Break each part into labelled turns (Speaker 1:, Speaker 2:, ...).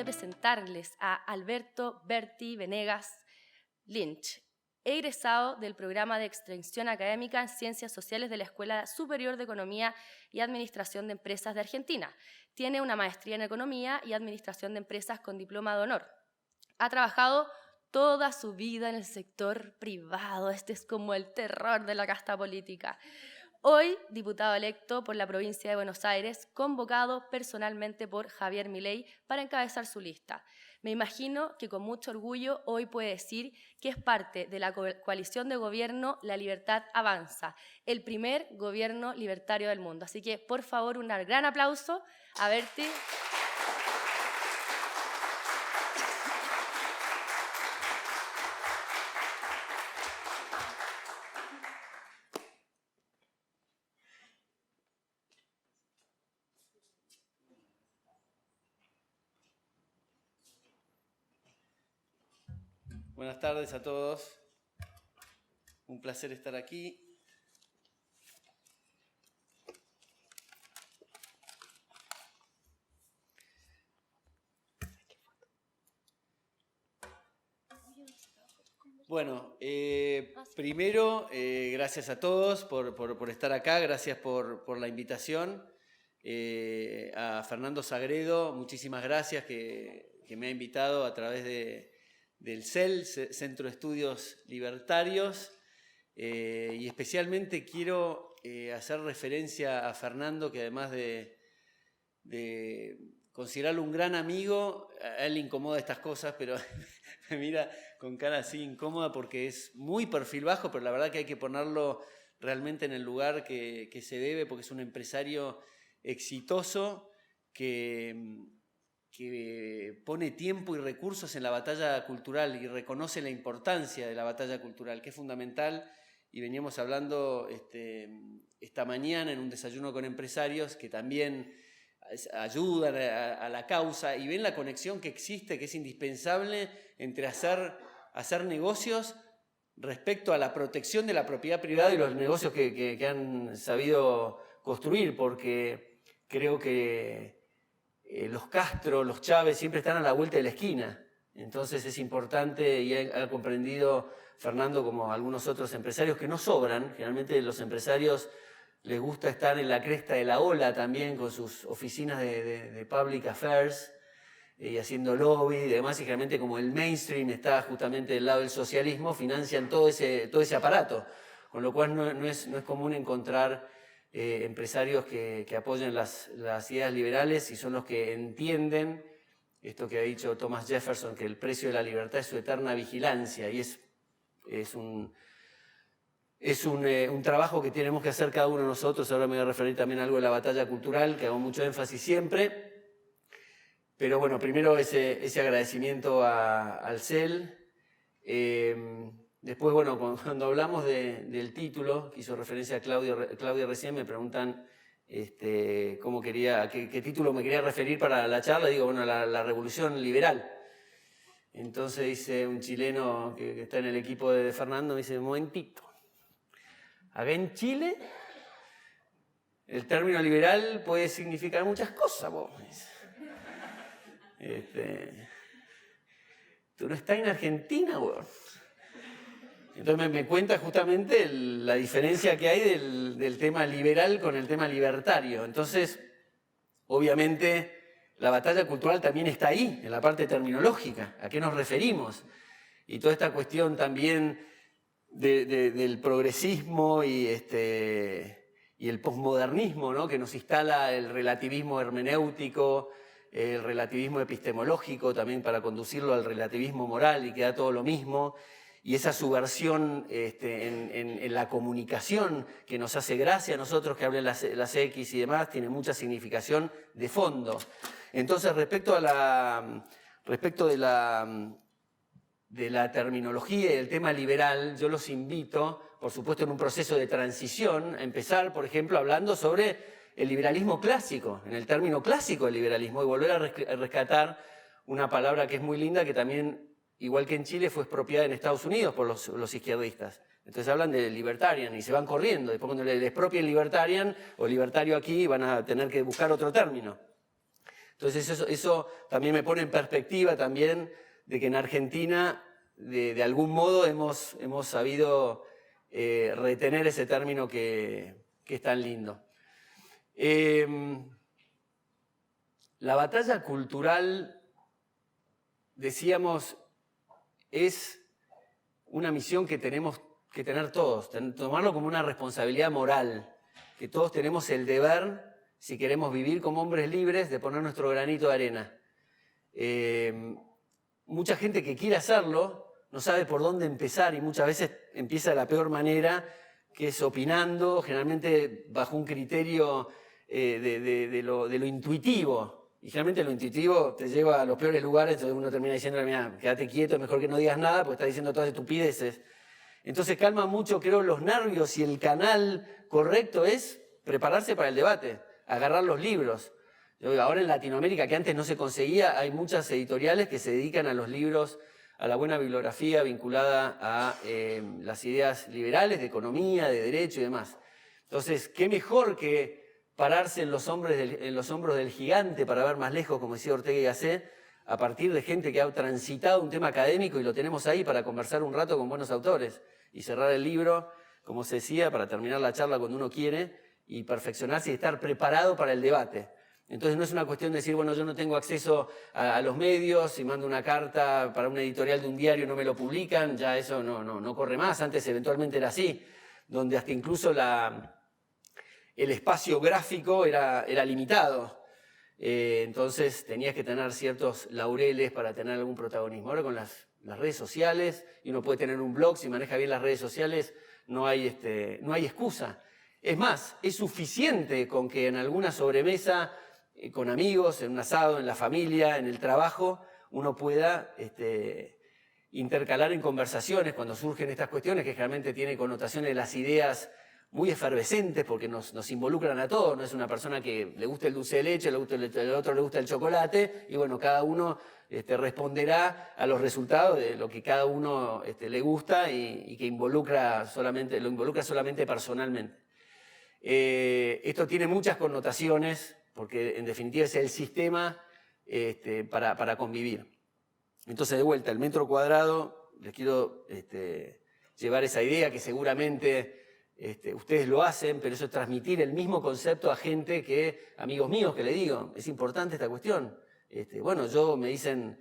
Speaker 1: presentarles a Alberto Berti Venegas Lynch, egresado del programa de extensión académica en Ciencias Sociales de la Escuela Superior de Economía y Administración de Empresas de Argentina. Tiene una maestría en Economía y Administración de Empresas con diploma de honor. Ha trabajado toda su vida en el sector privado. Este es como el terror de la casta política. Hoy, diputado electo por la provincia de Buenos Aires, convocado personalmente por Javier Milei para encabezar su lista. Me imagino que con mucho orgullo hoy puede decir que es parte de la coalición de gobierno La Libertad Avanza, el primer gobierno libertario del mundo. Así que, por favor, un gran aplauso a Berti.
Speaker 2: Buenas tardes a todos. Un placer estar aquí. Bueno, primero, gracias a todos por estar acá, gracias por la invitación. A Fernando Sagredo, muchísimas gracias que me ha invitado a través del CEL, Centro de Estudios Libertarios, y especialmente quiero hacer referencia a Fernando, que además de considerarlo un gran amigo, a él le incomoda estas cosas, pero me mira con cara así incómoda porque es muy perfil bajo, pero la verdad que hay que ponerlo realmente en el lugar que se debe, porque es un empresario exitoso que pone tiempo y recursos en la batalla cultural y reconoce la importancia de la batalla cultural, que es fundamental, y veníamos hablando esta mañana en un desayuno con empresarios que también ayudan a la causa y ven la conexión que existe, que es indispensable entre hacer negocios respecto a la protección de la propiedad privada y los negocios que han sabido construir, porque creo que los Castro, los Chávez siempre están a la vuelta de la esquina. Entonces es importante, y ha comprendido Fernando como algunos otros empresarios que no sobran. Generalmente los empresarios les gusta estar en la cresta de la ola también con sus oficinas de public affairs y haciendo lobby y demás, y generalmente como el mainstream está justamente del lado del socialismo, financian todo ese aparato, con lo cual no es común encontrar empresarios que apoyen las ideas liberales y son los que entienden esto que ha dicho Thomas Jefferson, que el precio de la libertad es su eterna vigilancia, y es un trabajo que tenemos que hacer cada uno de nosotros. Ahora me voy a referir también a algo de la batalla cultural, que hago mucho énfasis siempre. Pero bueno, primero ese agradecimiento al CEL. Después, bueno, cuando hablamos del título, que hizo referencia a Claudia recién, me preguntan cómo qué título me quería referir para la charla. Digo, bueno, la revolución liberal. Entonces dice un chileno que está en el equipo de Fernando, me dice, un momentito. Acá en Chile, el término liberal puede significar muchas cosas, vos. Tú no estás en Argentina, vos. Entonces me cuenta justamente la diferencia que hay del tema liberal con el tema libertario. Entonces, obviamente, la batalla cultural también está ahí, en la parte terminológica. ¿A qué nos referimos? Y toda esta cuestión también del progresismo y el posmodernismo, ¿no? Que nos instala el relativismo hermenéutico, el relativismo epistemológico, también para conducirlo al relativismo moral y queda todo lo mismo, y esa subversión en la comunicación que nos hace gracia a nosotros, que hablen las X y demás, tiene mucha significación de fondo. Entonces, respecto de la terminología y el tema liberal, yo los invito, por supuesto en un proceso de transición, a empezar, por ejemplo, hablando sobre el liberalismo clásico, en el término clásico del liberalismo, y volver a rescatar una palabra que es muy linda, que también, igual que en Chile, fue expropiada en Estados Unidos por los izquierdistas. Entonces hablan de libertarian y se van corriendo. Después cuando le expropien libertarian o libertario aquí, van a tener que buscar otro término. Entonces eso también me pone en perspectiva también de que en Argentina de algún modo hemos sabido retener ese término que es tan lindo. La batalla cultural, decíamos, es una misión que tenemos que tener todos, tomarlo como una responsabilidad moral, que todos tenemos el deber, si queremos vivir como hombres libres, de poner nuestro granito de arena. Mucha gente que quiere hacerlo no sabe por dónde empezar y muchas veces empieza de la peor manera, que es opinando, generalmente bajo un criterio de lo intuitivo. Y generalmente lo intuitivo te lleva a los peores lugares, entonces uno termina diciendo, mira, quédate quieto, es mejor que no digas nada, porque estás diciendo todas estupideces. Entonces calma mucho, creo, los nervios, y el canal correcto es prepararse para el debate, agarrar los libros. Ahora en Latinoamérica, que antes no se conseguía, hay muchas editoriales que se dedican a los libros, a la buena bibliografía vinculada a las ideas liberales de economía, de derecho y demás. Entonces, qué mejor que pararse en los hombros del gigante para ver más lejos, como decía Ortega y Gasset, a partir de gente que ha transitado un tema académico y lo tenemos ahí para conversar un rato con buenos autores y cerrar el libro, como se decía, para terminar la charla cuando uno quiere y perfeccionarse y estar preparado para el debate. Entonces no es una cuestión de decir, bueno, yo no tengo acceso a los medios, si mando una carta para una editorial de un diario no me lo publican, ya eso no corre más. Antes eventualmente era así, donde hasta incluso el espacio gráfico era limitado. Entonces tenías que tener ciertos laureles para tener algún protagonismo. Ahora con las redes sociales, y uno puede tener un blog, si maneja bien las redes sociales, no hay excusa. Es más, es suficiente con que en alguna sobremesa, con amigos, en un asado, en la familia, en el trabajo, uno pueda intercalar en conversaciones cuando surgen estas cuestiones, que generalmente tienen connotaciones de las ideas muy efervescentes porque nos involucran a todos. No es una persona que le gusta el dulce de leche, el otro le gusta el chocolate, y bueno, cada uno responderá a los resultados de lo que cada uno le gusta y que lo involucra solamente personalmente. Esto tiene muchas connotaciones porque en definitiva es el sistema para convivir. Entonces, de vuelta, el metro cuadrado, les quiero llevar esa idea que seguramente ustedes lo hacen, pero eso es transmitir el mismo concepto a gente que, amigos míos, que le digo, es importante esta cuestión. Bueno, me dicen,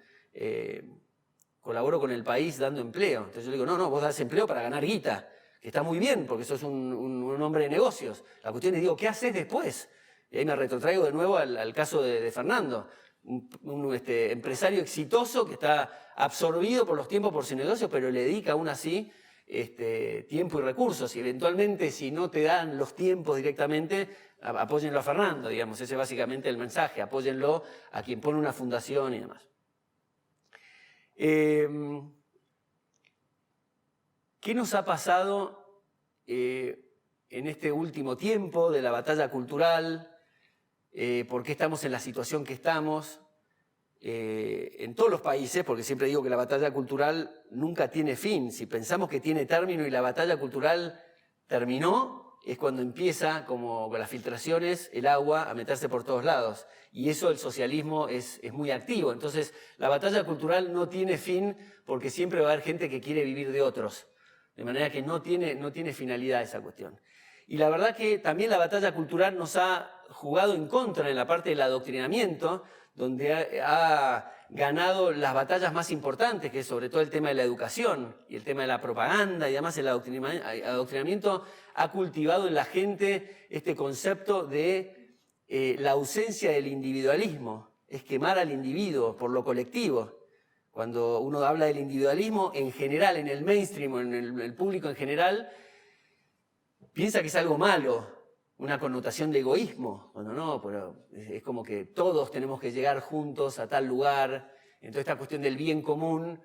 Speaker 2: colaboro con El País dando empleo. Entonces yo le digo, no, vos das empleo para ganar guita, que está muy bien, porque sos un hombre de negocios. La cuestión es, digo, ¿qué haces después? Y ahí me retrotraigo de nuevo al caso de Fernando, un empresario exitoso que está absorbido por los tiempos por su negocio, pero le dedica aún así tiempo y recursos. Y eventualmente, si no te dan los tiempos directamente, apóyenlo a Fernando, digamos. Ese es básicamente el mensaje. Apóyenlo a quien pone una fundación y demás. ¿Qué nos ha pasado en este último tiempo de la batalla cultural? ¿Por qué estamos en la situación que estamos? En todos los países, porque siempre digo que la batalla cultural nunca tiene fin. Si pensamos que tiene término y la batalla cultural terminó, es cuando empieza, como con las filtraciones, el agua a meterse por todos lados. Y eso el socialismo es muy activo. Entonces, la batalla cultural no tiene fin porque siempre va a haber gente que quiere vivir de otros. De manera que no tiene finalidad esa cuestión. Y la verdad que también la batalla cultural nos ha jugado en contra en la parte del adoctrinamiento, donde ha ganado las batallas más importantes, que es sobre todo el tema de la educación y el tema de la propaganda, y además el adoctrinamiento ha cultivado en la gente este concepto de la ausencia del individualismo, es quemar al individuo por lo colectivo. Cuando uno habla del individualismo, en general, en el mainstream, en el público en general, piensa que es algo malo, una connotación de egoísmo, cuando no, pero es como que todos tenemos que llegar juntos a tal lugar. Entonces esta cuestión del bien común,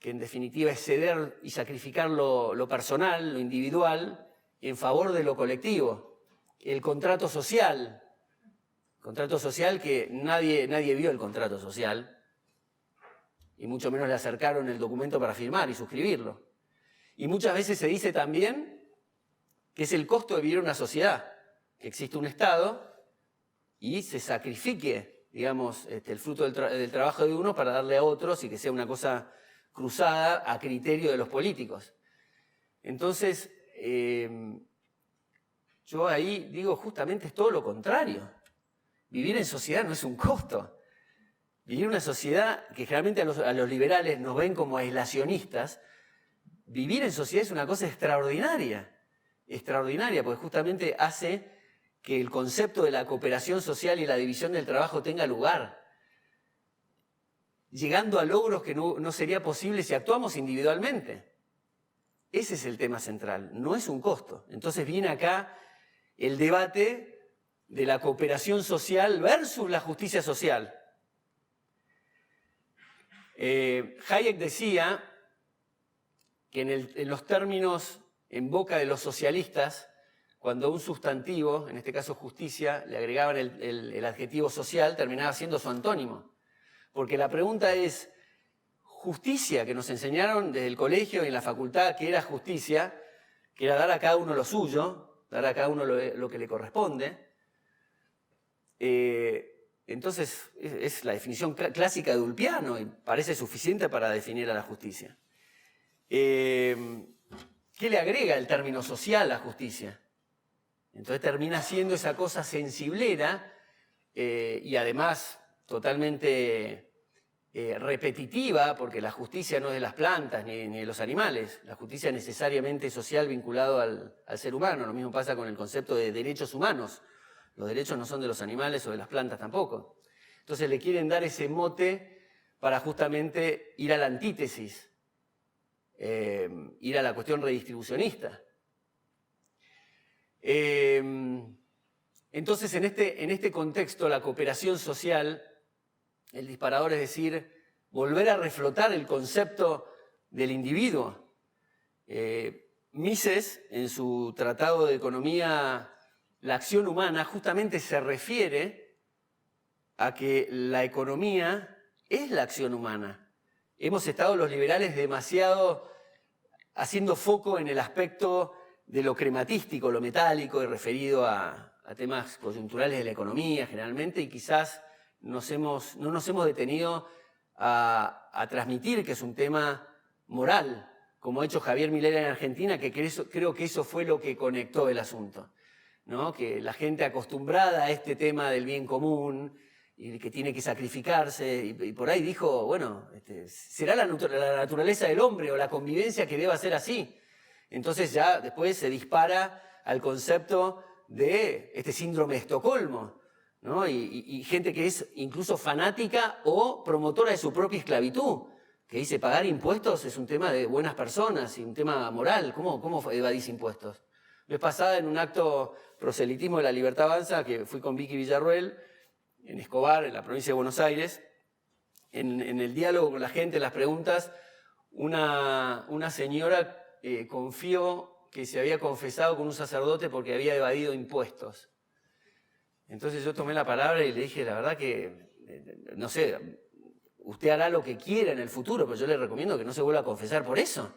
Speaker 2: que en definitiva es ceder y sacrificar lo personal, lo individual, en favor de lo colectivo. El contrato social que nadie vio el contrato social, y mucho menos le acercaron el documento para firmar y suscribirlo. Y muchas veces se dice también que es el costo de vivir en una sociedad, que existe un Estado y se sacrifique digamos, el fruto del trabajo de uno para darle a otros y que sea una cosa cruzada a criterio de los políticos. Entonces, yo ahí digo, justamente es todo lo contrario. Vivir en sociedad no es un costo. Vivir en una sociedad que generalmente a los liberales nos ven como aislacionistas, vivir en sociedad es una cosa extraordinaria, porque justamente hace que el concepto de la cooperación social y la división del trabajo tenga lugar, llegando a logros que no sería posible si actuamos individualmente. Ese es el tema central, no es un costo. Entonces viene acá el debate de la cooperación social versus la justicia social. Hayek decía que en los términos en boca de los socialistas, cuando a un sustantivo, en este caso justicia, le agregaban el adjetivo social, terminaba siendo su antónimo. Porque la pregunta es, justicia, que nos enseñaron desde el colegio y en la facultad que era justicia, que era dar a cada uno lo suyo, dar a cada uno lo que le corresponde. Entonces es la definición clásica de Ulpiano y parece suficiente para definir a la justicia. ¿Qué le agrega el término social a justicia? Entonces termina siendo esa cosa sensiblera y además totalmente repetitiva, porque la justicia no es de las plantas ni de los animales, la justicia es necesariamente social vinculado al ser humano. Lo mismo pasa con el concepto de derechos humanos. Los derechos no son de los animales o de las plantas tampoco. Entonces le quieren dar ese mote para justamente ir a la antítesis, ir a la cuestión redistribucionista. Entonces, en este contexto, la cooperación social, el disparador es decir, volver a reflotar el concepto del individuo. Mises, en su Tratado de Economía, la acción humana, justamente se refiere a que la economía es la acción humana. Hemos estado los liberales demasiado haciendo foco en el aspecto de lo crematístico, lo metálico, y referido a temas coyunturales de la economía generalmente, y quizás no nos hemos detenido a transmitir que es un tema moral, como ha hecho Javier Milei en Argentina, que creo que eso fue lo que conectó el asunto, ¿no? Que la gente acostumbrada a este tema del bien común y que tiene que sacrificarse, y por ahí dijo, bueno, será la naturaleza del hombre o la convivencia que deba ser así. Entonces ya después se dispara al concepto de este síndrome de Estocolmo, ¿no? Y gente que es incluso fanática o promotora de su propia esclavitud, que dice pagar impuestos es un tema de buenas personas y un tema moral. ¿Cómo evadís impuestos? La vez pasada, en un acto proselitismo de la Libertad Avanza, que fui con Vicky Villarruel, en Escobar, en la provincia de Buenos Aires, en el diálogo con la gente, en las preguntas, una señora confió que se había confesado con un sacerdote porque había evadido impuestos. Entonces yo tomé la palabra y le dije, la verdad que, no sé, usted hará lo que quiera en el futuro, pero yo le recomiendo que no se vuelva a confesar por eso.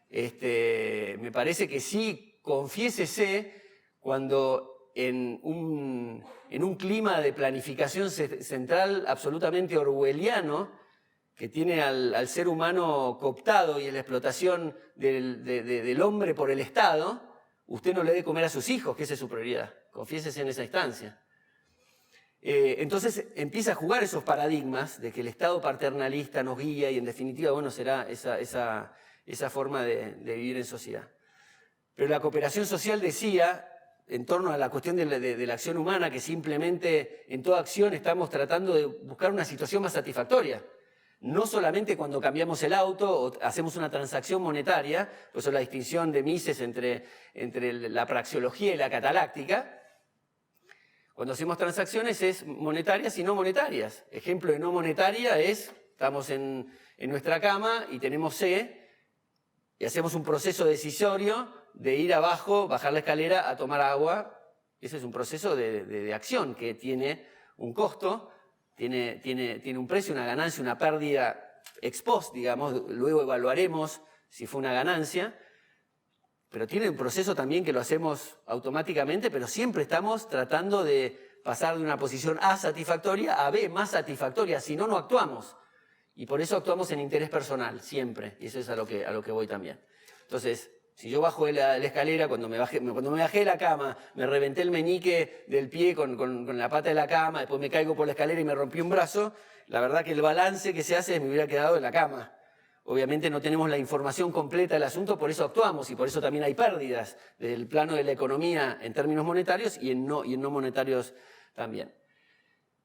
Speaker 2: Me parece que sí, confiésese cuando en un clima de planificación central absolutamente orwelliano, que tiene al ser humano cooptado y en la explotación del hombre por el Estado, usted no le dé comer a sus hijos, que esa es su prioridad. Confiésese en esa instancia. Entonces empieza a jugar esos paradigmas de que el Estado paternalista nos guía y en definitiva, bueno, será esa forma de vivir en sociedad. Pero la cooperación social decía, en torno a la cuestión de la acción humana, que simplemente en toda acción estamos tratando de buscar una situación más satisfactoria. No solamente cuando cambiamos el auto o hacemos una transacción monetaria, por eso la distinción de Mises entre la praxeología y la cataláctica. Cuando hacemos transacciones es monetarias y no monetarias. Ejemplo de no monetaria es, estamos en nuestra cama y tenemos sed y hacemos un proceso decisorio de ir abajo, bajar la escalera a tomar agua. Ese es un proceso de acción que tiene un costo, tiene un precio, una ganancia, una pérdida ex post, digamos. Luego evaluaremos si fue una ganancia. Pero tiene un proceso también que lo hacemos automáticamente, pero siempre estamos tratando de
Speaker 3: pasar de una posición A satisfactoria a B más satisfactoria, si no, no actuamos. Y por eso actuamos en interés personal, siempre, y eso es a lo que voy también. Entonces, si yo bajo la escalera, cuando me bajé de la cama, me reventé el meñique del pie con la pata de la cama, después me caigo por la escalera y me rompí un brazo, la verdad que el balance que se hace es me hubiera quedado en la cama. Obviamente no tenemos la información completa del asunto, por eso actuamos y por eso también hay pérdidas del plano de la economía en términos monetarios y en no monetarios también.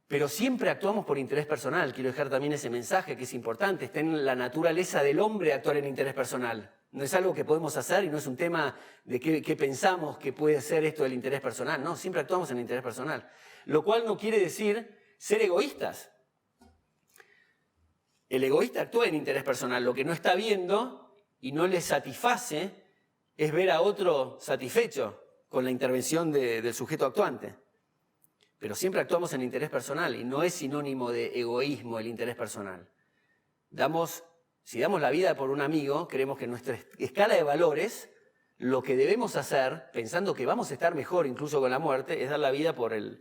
Speaker 3: Pero siempre actuamos por interés personal. Quiero dejar también ese mensaje que es importante. Está en la naturaleza del hombre actuar en interés personal. No es algo que podemos hacer y no es un tema de qué pensamos que puede ser esto del interés personal. No, siempre actuamos en el interés personal. Lo cual no quiere decir ser egoístas. El egoísta actúa en interés personal. Lo que no está viendo y no le satisface es ver a otro satisfecho con la intervención del sujeto actuante. Pero siempre actuamos en interés personal y no es sinónimo de egoísmo el interés personal. Si damos la vida por un amigo, creemos que en nuestra escala de valores, lo que debemos hacer, pensando que vamos a estar mejor incluso con la muerte, es dar la vida por el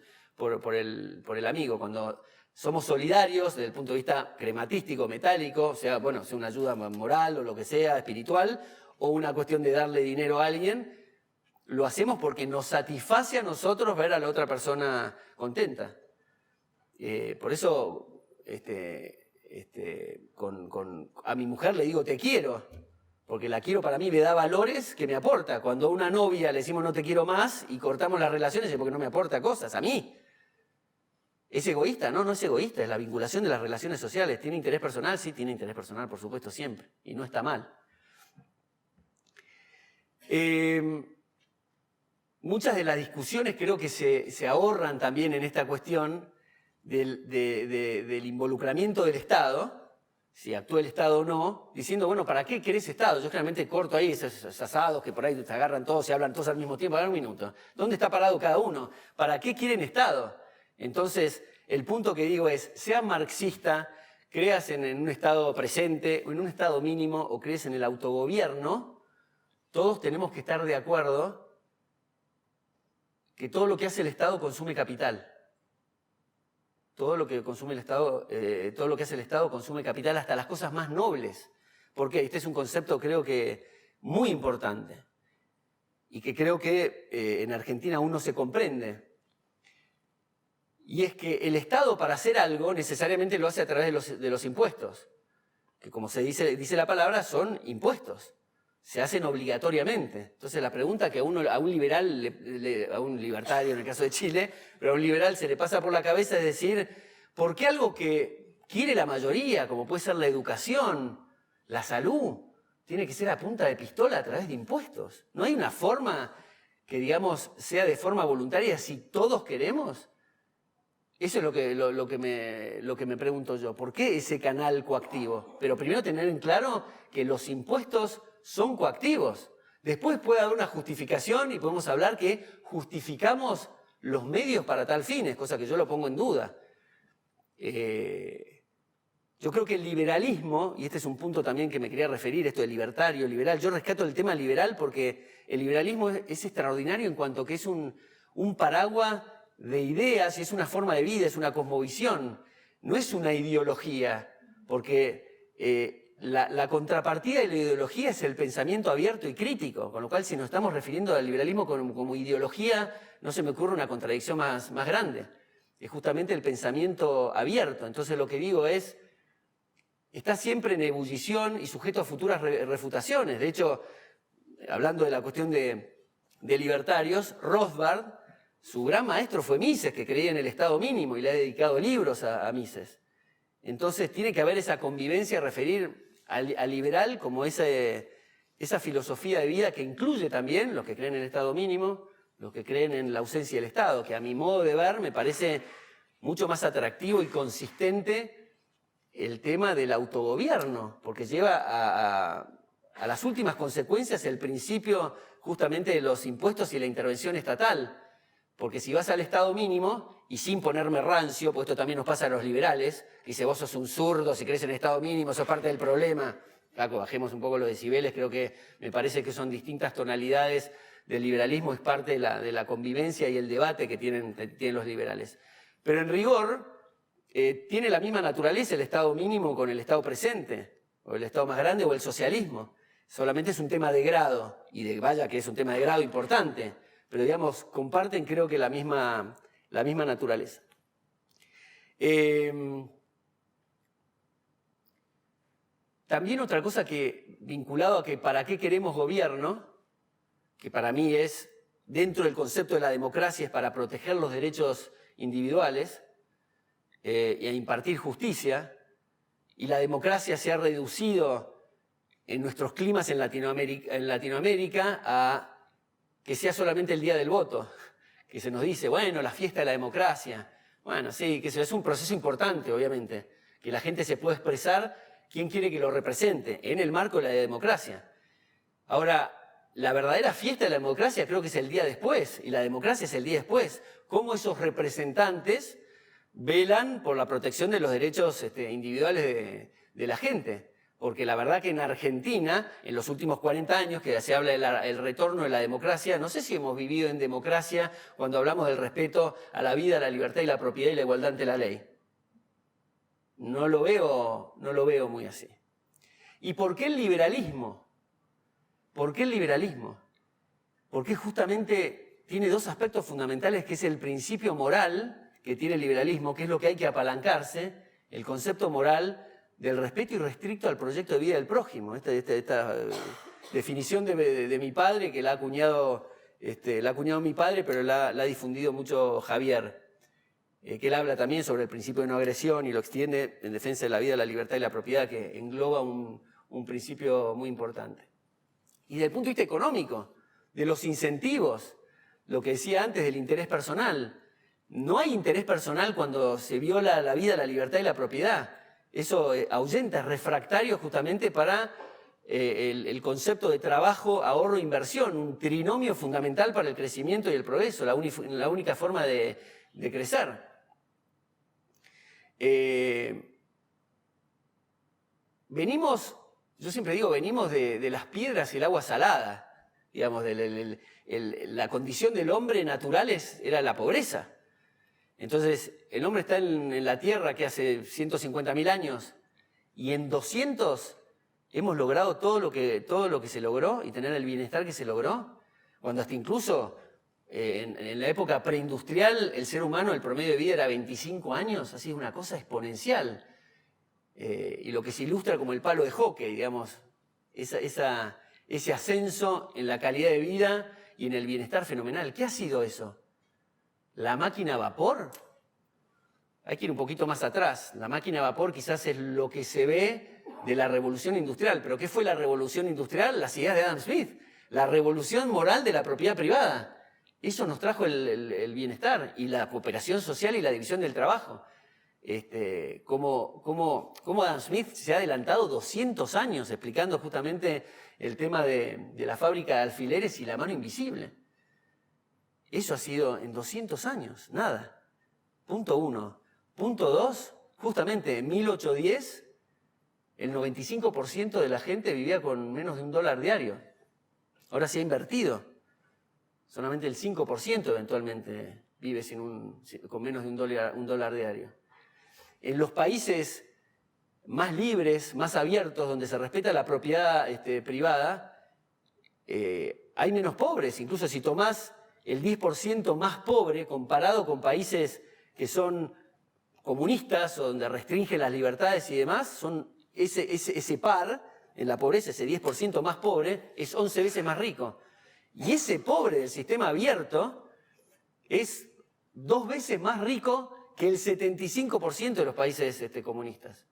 Speaker 3: amigo. Cuando somos solidarios desde el punto de vista crematístico, metálico, sea una ayuda moral o lo que sea, espiritual, o una cuestión de darle dinero a alguien, lo hacemos porque nos satisface a nosotros ver a la otra persona contenta. Por eso a mi mujer le digo te quiero, porque la quiero para mí me da valores que me aporta. Cuando a una novia le decimos no te quiero más y cortamos las relaciones es porque no me aporta cosas a mí. ¿Es egoísta? No, no es egoísta, es la vinculación de las relaciones sociales. ¿Tiene interés personal? Sí, tiene interés personal, por supuesto, siempre. Y no está mal. Muchas de las discusiones creo que se ahorran también en esta cuestión del involucramiento del Estado, si actúa el Estado o no, diciendo, bueno, ¿para qué querés Estado? Yo generalmente corto ahí esos asados que por ahí te agarran todos y hablan todos al mismo tiempo. A ver un minuto. ¿Dónde está parado cada uno? ¿Para qué quieren Estado? Entonces, el punto que digo es, sea marxista, creas en un Estado presente o en un Estado mínimo o crees en el autogobierno, todos tenemos que estar de acuerdo que todo lo que hace el Estado consume capital. Todo lo que consume el Estado, todo lo que hace el Estado consume capital, hasta las cosas más nobles. Porque este es un concepto creo que muy importante y que creo que en Argentina aún no se comprende. Y es que el Estado para hacer algo necesariamente lo hace a través de los impuestos, que como se dice la palabra son impuestos. Se hacen obligatoriamente. Entonces la pregunta que a un liberal, a un libertario en el caso de Chile, pero a un liberal se le pasa por la cabeza es decir, ¿por qué algo que quiere la mayoría, como puede ser la educación, la salud, tiene que ser a punta de pistola a través de impuestos? ¿No hay una forma que, digamos, sea de forma voluntaria si todos queremos? Eso es lo que me pregunto yo. ¿Por qué ese canal coactivo? Pero primero tener en claro que los impuestos son coactivos. Después puede haber una justificación y podemos hablar que justificamos los medios para tal fines, cosa que yo lo pongo en duda. Yo creo que el liberalismo, y este es un punto también que me quería referir, esto de libertario, liberal, yo rescato el tema liberal porque el liberalismo es extraordinario en cuanto que es un paraguas de ideas, y es una forma de vida, es una cosmovisión, no es una ideología, porque la contrapartida de la ideología es el pensamiento abierto y crítico, con lo cual si nos estamos refiriendo al liberalismo como ideología, no se me ocurre una contradicción más grande. Es justamente el pensamiento abierto. Entonces lo que digo es, está siempre en ebullición y sujeto a futuras refutaciones. De hecho, hablando de la cuestión de libertarios, Rothbard, su gran maestro fue Mises, que creía en el Estado mínimo y le ha dedicado libros a Mises. Entonces tiene que haber esa convivencia, referir al liberal como esa filosofía de vida que incluye también los que creen en el Estado mínimo, los que creen en la ausencia del Estado, que a mi modo de ver me parece mucho más atractivo y consistente el tema del autogobierno, porque lleva a las últimas consecuencias el principio justamente de los impuestos y la intervención estatal. Porque si vas al Estado mínimo, y sin ponerme rancio, porque esto también nos pasa a los liberales, dice vos sos un zurdo, si crees en el Estado mínimo, sos parte del problema. Flaco, bajemos un poco los decibeles, creo que me parece que son distintas tonalidades del liberalismo, es parte de la convivencia y el debate que tienen los liberales. Pero en rigor, tiene la misma naturaleza el Estado mínimo con el Estado presente, o el Estado más grande, o el socialismo. Solamente es un tema de grado, y vaya que es un tema de grado importante, pero digamos, comparten creo que la misma naturaleza. También otra cosa que, vinculado a que para qué queremos gobierno, que para mí es, dentro del concepto de la democracia, es para proteger los derechos individuales y a impartir justicia, y la democracia se ha reducido en nuestros climas en Latinoamérica a que sea solamente el día del voto, que se nos dice, bueno, la fiesta de la democracia. Bueno, sí, que eso es un proceso importante, obviamente, que la gente se pueda expresar quién quiere que lo represente en el marco de la democracia. Ahora, la verdadera fiesta de la democracia creo que es el día después, y la democracia es el día después. Cómo esos representantes velan por la protección de los derechos individuales de la gente. Porque la verdad que en Argentina, en los últimos 40 años, que se habla del retorno de la democracia, no sé si hemos vivido en democracia cuando hablamos del respeto a la vida, la libertad y la propiedad y la igualdad ante la ley. No lo veo muy así. ¿Y por qué el liberalismo? ¿Por qué el liberalismo? Porque justamente tiene dos aspectos fundamentales, que es el principio moral que tiene el liberalismo, que es lo que hay que apalancarse, el concepto moral del respeto irrestricto al proyecto de vida del prójimo. Esta definición de mi padre, que la ha acuñado mi padre, pero la ha difundido mucho Javier, que él habla también sobre el principio de no agresión y lo extiende en defensa de la vida, la libertad y la propiedad, que engloba un principio muy importante. Y desde el punto de vista económico, de los incentivos, lo que decía antes del interés personal, no hay interés personal cuando se viola la vida, la libertad y la propiedad. Eso ahuyenta, es refractario justamente para el concepto de trabajo, ahorro e inversión, un trinomio fundamental para el crecimiento y el progreso, la única forma de crecer. Yo siempre digo, venimos de las piedras y el agua salada, digamos, la condición del hombre natural era la pobreza. Entonces, el hombre está en la tierra que hace 150.000 años y en 200 hemos logrado todo lo que se logró y tener el bienestar que se logró, cuando hasta incluso en la época preindustrial el ser humano, el promedio de vida era 25 años, así es una cosa exponencial. Y lo que se ilustra como el palo de hockey, digamos, ese ascenso en la calidad de vida y en el bienestar fenomenal. ¿Qué ha sido eso? ¿La máquina a vapor? Hay que ir un poquito más atrás. La máquina a vapor quizás es lo que se ve de la revolución industrial. ¿Pero qué fue la revolución industrial? Las ideas de Adam Smith. La revolución moral de la propiedad privada. Eso nos trajo el bienestar y la cooperación social y la división del trabajo. Cómo Adam Smith se ha adelantado 200 años explicando justamente el tema de la fábrica de alfileres y la mano invisible. Eso ha sido en 200 años, nada. Punto 1. Punto 2, justamente en 1810, el 95% de la gente vivía con menos de $1 diario. Ahora se ha invertido. Solamente el 5% eventualmente vive con menos de $1 diario. En los países más libres, más abiertos, donde se respeta la propiedad privada, hay menos pobres. Incluso si tomás el 10% más pobre comparado con países que son comunistas o donde restringen las libertades y demás, son ese par en la pobreza, ese 10% más pobre, es 11 veces más rico. Y ese pobre del sistema abierto es 2 veces más rico que el 75% de los países comunistas.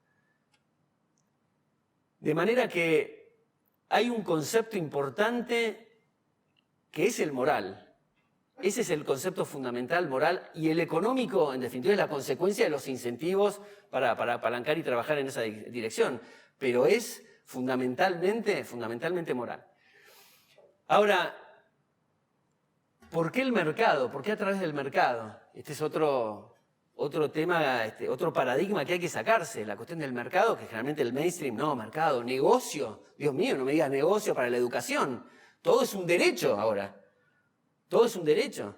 Speaker 3: De manera que hay un concepto importante que es el moral. Ese es el concepto fundamental, moral, y el económico, en definitiva, es la consecuencia de los incentivos para apalancar y trabajar en esa dirección. Pero es fundamentalmente moral. Ahora, ¿por qué el mercado? ¿Por qué a través del mercado? Este es otro tema, otro paradigma que hay que sacarse, la cuestión del mercado, que generalmente el mainstream, no, mercado, negocio. Dios mío, no me digas negocio para la educación. Todo es un derecho ahora. Todo es un derecho.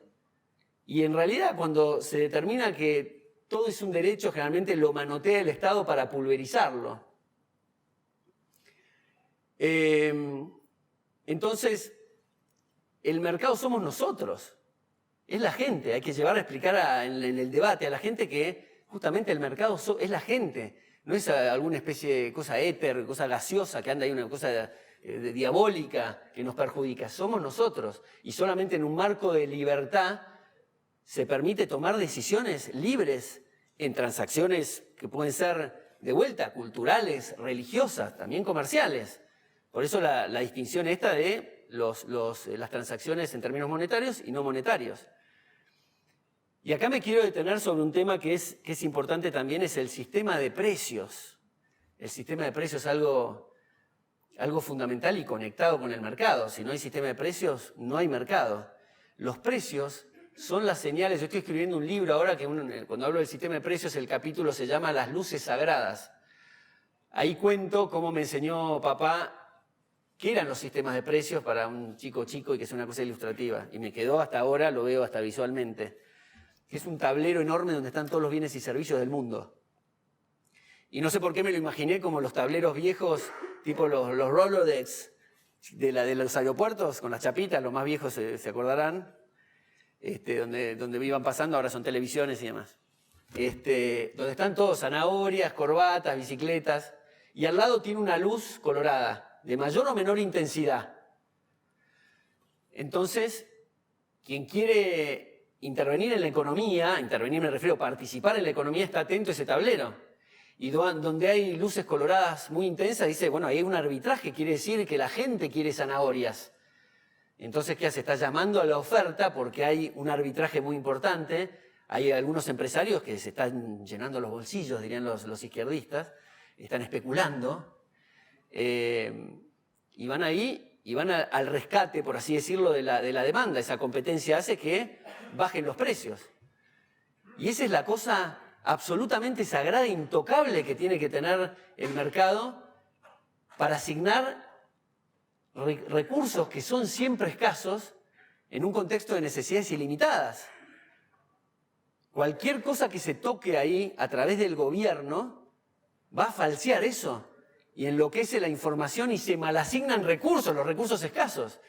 Speaker 3: Y en realidad cuando se determina que todo es un derecho, generalmente lo manotea el Estado para pulverizarlo. Entonces, el mercado somos nosotros. Es la gente. Hay que llevar a explicar en el debate a la gente que justamente el mercado es la gente. No es alguna especie de cosa éter, cosa gaseosa que anda ahí, una cosa diabólica que nos perjudica. Somos nosotros. Y solamente en un marco de libertad se permite tomar decisiones libres en transacciones que pueden ser, de vuelta, culturales, religiosas, también comerciales. Por eso la distinción esta de las transacciones en términos monetarios y no monetarios. Y acá me quiero detener sobre un tema que es importante también, es el sistema de precios. El sistema de precios es algo fundamental y conectado con el mercado. Si no hay sistema de precios, no hay mercado. Los precios son las señales. Yo estoy escribiendo un libro ahora que cuando hablo del sistema de precios, el capítulo se llama Las luces sagradas. Ahí cuento cómo me enseñó papá qué eran los sistemas de precios para un chico y que es una cosa ilustrativa. Y me quedó hasta ahora, lo veo hasta visualmente. Es un tablero enorme donde están todos los bienes y servicios del mundo. Y no sé por qué me lo imaginé como los tableros viejos, tipo los Rolodex de los aeropuertos, con las chapitas, los más viejos se acordarán, donde iban pasando, ahora son televisiones y demás. Donde están todos, zanahorias, corbatas, bicicletas, y al lado tiene una luz colorada, de mayor o menor intensidad. Entonces, quien quiere intervenir en la economía, intervenir me refiero a participar en la economía, está atento a ese tablero. Y donde hay luces coloradas muy intensas, dice, bueno, ahí hay un arbitraje, quiere decir que la gente quiere zanahorias. Entonces, ¿qué hace? Está llamando a la oferta porque hay un arbitraje muy importante. Hay algunos empresarios que se están llenando los bolsillos, dirían los izquierdistas, están especulando, y van ahí y van al rescate, por así decirlo, de la demanda. Esa competencia hace que bajen los precios. Y esa es la cosa absolutamente sagrada, intocable que tiene que tener el mercado para asignar recursos que son siempre escasos en un contexto de necesidades ilimitadas. Cualquier cosa que se toque ahí a través del gobierno va a falsear eso y enloquece la información y se malasignan recursos, los recursos escasos.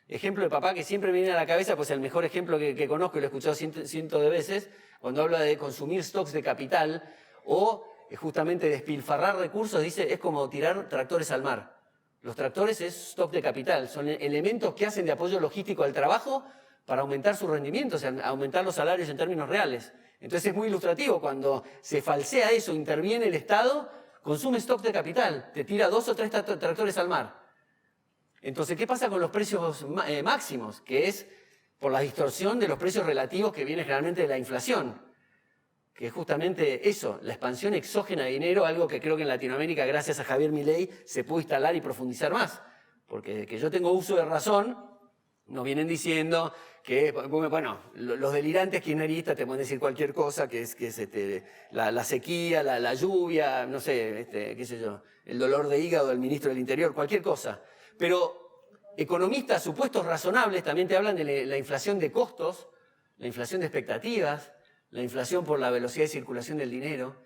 Speaker 3: Ejemplo de papá que siempre me viene a la cabeza, pues el mejor ejemplo que conozco y lo he escuchado cientos de veces, cuando habla de consumir stocks de capital o justamente despilfarrar recursos, dice, es como tirar tractores al mar. Los tractores es stock de capital, son elementos que hacen de apoyo logístico al trabajo para aumentar su rendimiento, o sea, aumentar los salarios en términos reales. Entonces es muy ilustrativo, cuando se falsea eso, interviene el Estado, consume stock de capital, te tira 2 o 3 tractores al mar. Entonces, ¿qué pasa con los precios máximos? Que es por la distorsión de los precios relativos que viene generalmente de la inflación. Que es justamente eso, la expansión exógena de dinero, algo que creo que en Latinoamérica, gracias a Javier Milei, se pudo instalar y profundizar más. Porque desde que yo tengo uso de razón, nos vienen diciendo que, bueno, los delirantes kirchneristas te pueden decir cualquier cosa, que es la sequía, la lluvia, no sé, qué sé yo, el dolor de hígado del ministro del Interior, cualquier cosa. Pero economistas supuestos razonables también te hablan de la inflación de costos, la inflación de expectativas, la inflación por la velocidad de circulación del dinero,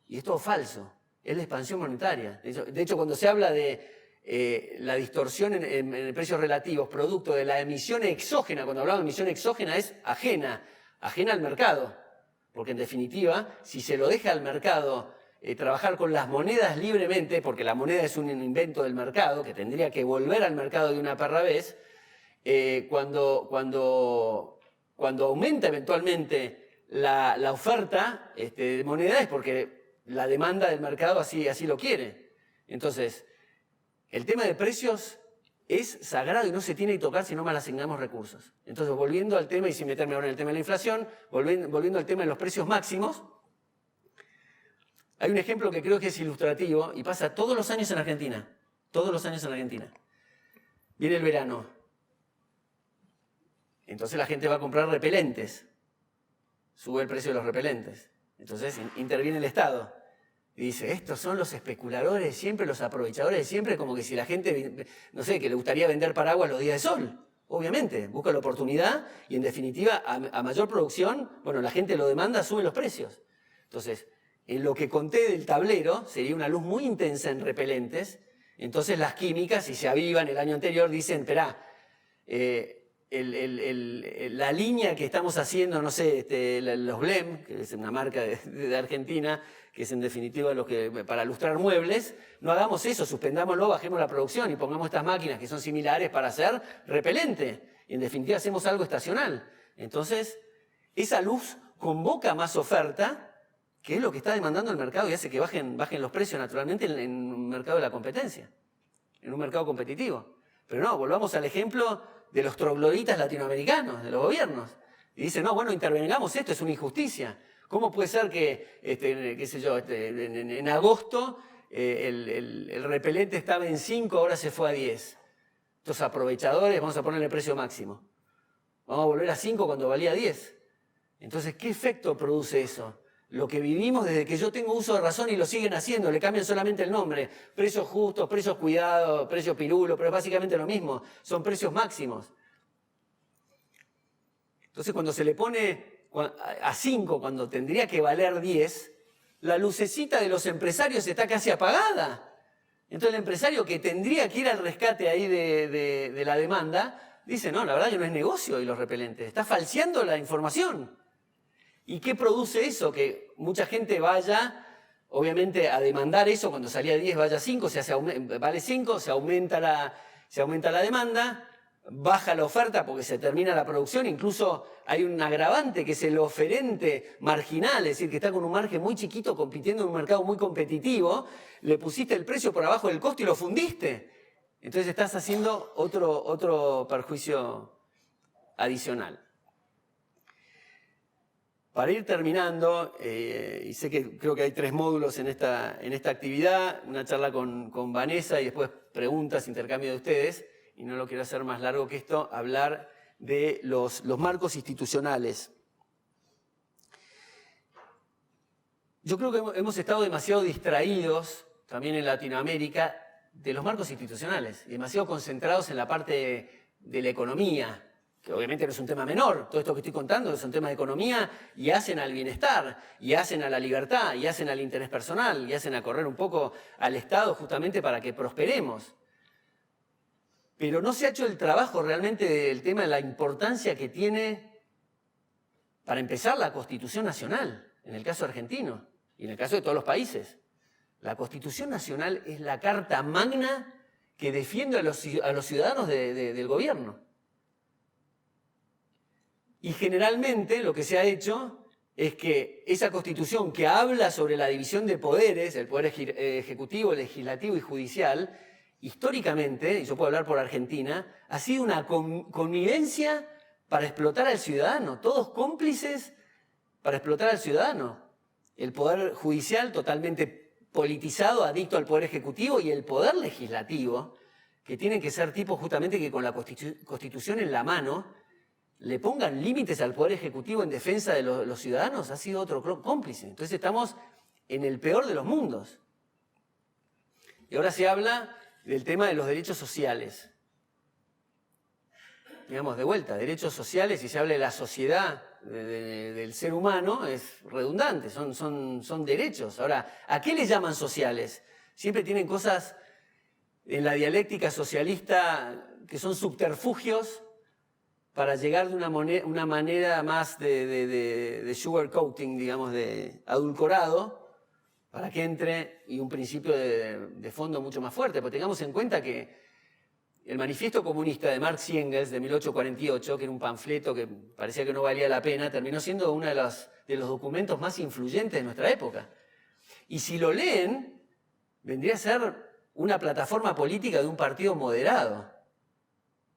Speaker 3: y es todo falso, es la expansión monetaria. De hecho, cuando se habla de la distorsión en precios relativos, producto de la emisión exógena, cuando hablamos de emisión exógena es ajena al mercado, porque en definitiva, si se lo deja al mercado trabajar con las monedas libremente, porque la moneda es un invento del mercado, que tendría que volver al mercado de una perra vez, cuando aumenta eventualmente la oferta de moneda es porque la demanda del mercado así lo quiere. Entonces, el tema de precios es sagrado y no se tiene que tocar si no mal asignamos recursos. Entonces, volviendo al tema, y sin meterme ahora en el tema de la inflación, volviendo al tema de los precios máximos, hay un ejemplo que creo que es ilustrativo y pasa todos los años en Argentina. Todos los años en Argentina. Viene el verano. Entonces la gente va a comprar repelentes. Sube el precio de los repelentes. Entonces interviene el Estado. Y dice, estos son los especuladores de siempre, los aprovechadores de siempre, como que si la gente, no sé, que le gustaría vender paraguas los días de sol. Obviamente, busca la oportunidad y en definitiva a mayor producción, bueno, la gente lo demanda, sube los precios. Entonces, en lo que conté del tablero, sería una luz muy intensa en repelentes, entonces las químicas, si se avivan el año anterior, dicen, esperá, la línea que estamos haciendo, no sé, los Blem, que es una marca de Argentina, que es en definitiva para lustrar muebles, no hagamos eso, suspendámoslo, bajemos la producción y pongamos estas máquinas que son similares para hacer repelente. Y en definitiva hacemos algo estacional. Entonces, esa luz convoca más oferta, que es lo que está demandando el mercado y hace que bajen los precios naturalmente en un mercado de la competencia, en un mercado competitivo. Pero no, volvamos al ejemplo de los trogloditas latinoamericanos, de los gobiernos. Y dicen, no, bueno, intervengamos esto, es una injusticia. ¿Cómo puede ser que, qué sé yo, en agosto el repelente estaba en 5, ahora se fue a 10? Estos aprovechadores, vamos a ponerle precio máximo. Vamos a volver a 5 cuando valía 10. Entonces, ¿qué efecto produce eso? Lo que vivimos desde que yo tengo uso de razón y lo siguen haciendo, le cambian solamente el nombre. Precios justos, precios cuidados, precios pirulo, pero es básicamente lo mismo. Son precios máximos. Entonces, cuando se le pone a 5, cuando tendría que valer 10, la lucecita de los empresarios está casi apagada. Entonces, el empresario que tendría que ir al rescate ahí de la demanda, dice, no, la verdad que no es negocio y los repelentes. Está falseando la información. ¿Y qué produce eso? Que mucha gente vaya, obviamente, a demandar eso, cuando salía 10 vaya a 5, vale 5, se aumenta la demanda, baja la oferta porque se termina la producción, incluso hay un agravante que es el oferente marginal, es decir, que está con un margen muy chiquito compitiendo en un mercado muy competitivo, le pusiste el precio por abajo del costo y lo fundiste. Entonces estás haciendo otro perjuicio adicional. Para ir terminando, y sé que creo que hay 3 módulos en esta actividad, una charla con Vanessa y después preguntas, intercambio de ustedes, y no lo quiero hacer más largo que esto, hablar de los marcos institucionales. Yo creo que hemos estado demasiado distraídos, también en Latinoamérica, de los marcos institucionales, demasiado concentrados en la parte de la economía, que obviamente no es un tema menor, todo esto que estoy contando es un tema de economía y hacen al bienestar, y hacen a la libertad, y hacen al interés personal, y hacen a correr un poco al Estado justamente para que prosperemos. Pero no se ha hecho el trabajo realmente del tema de la importancia que tiene, para empezar, la Constitución Nacional, en el caso argentino, y en el caso de todos los países. La Constitución Nacional es la carta magna que defiende a los ciudadanos del gobierno. Y generalmente lo que se ha hecho es que esa Constitución que habla sobre la división de poderes, el poder ejecutivo, legislativo y judicial, históricamente, y yo puedo hablar por Argentina, ha sido una connivencia para explotar al ciudadano, todos cómplices para explotar al ciudadano. El poder judicial totalmente politizado, adicto al poder ejecutivo, y el poder legislativo, que tienen que ser tipos justamente que con la Constitución en la mano le pongan límites al Poder Ejecutivo en defensa de los ciudadanos, ha sido otro cómplice. Entonces estamos en el peor de los mundos. Y ahora se habla del tema de los derechos sociales. Digamos, de vuelta, derechos sociales, y se habla de la sociedad del ser humano, es redundante, son derechos. Ahora, ¿a qué le llaman sociales? Siempre tienen cosas en la dialéctica socialista que son subterfugios para llegar de una manera más de sugarcoating, digamos, de adulcorado, para que entre, y un principio de fondo mucho más fuerte. Porque tengamos en cuenta que el Manifiesto Comunista de Marx y Engels de 1848, que era un panfleto que parecía que no valía la pena, terminó siendo uno de los documentos más influyentes de nuestra época. Y si lo leen, vendría a ser una plataforma política de un partido moderado.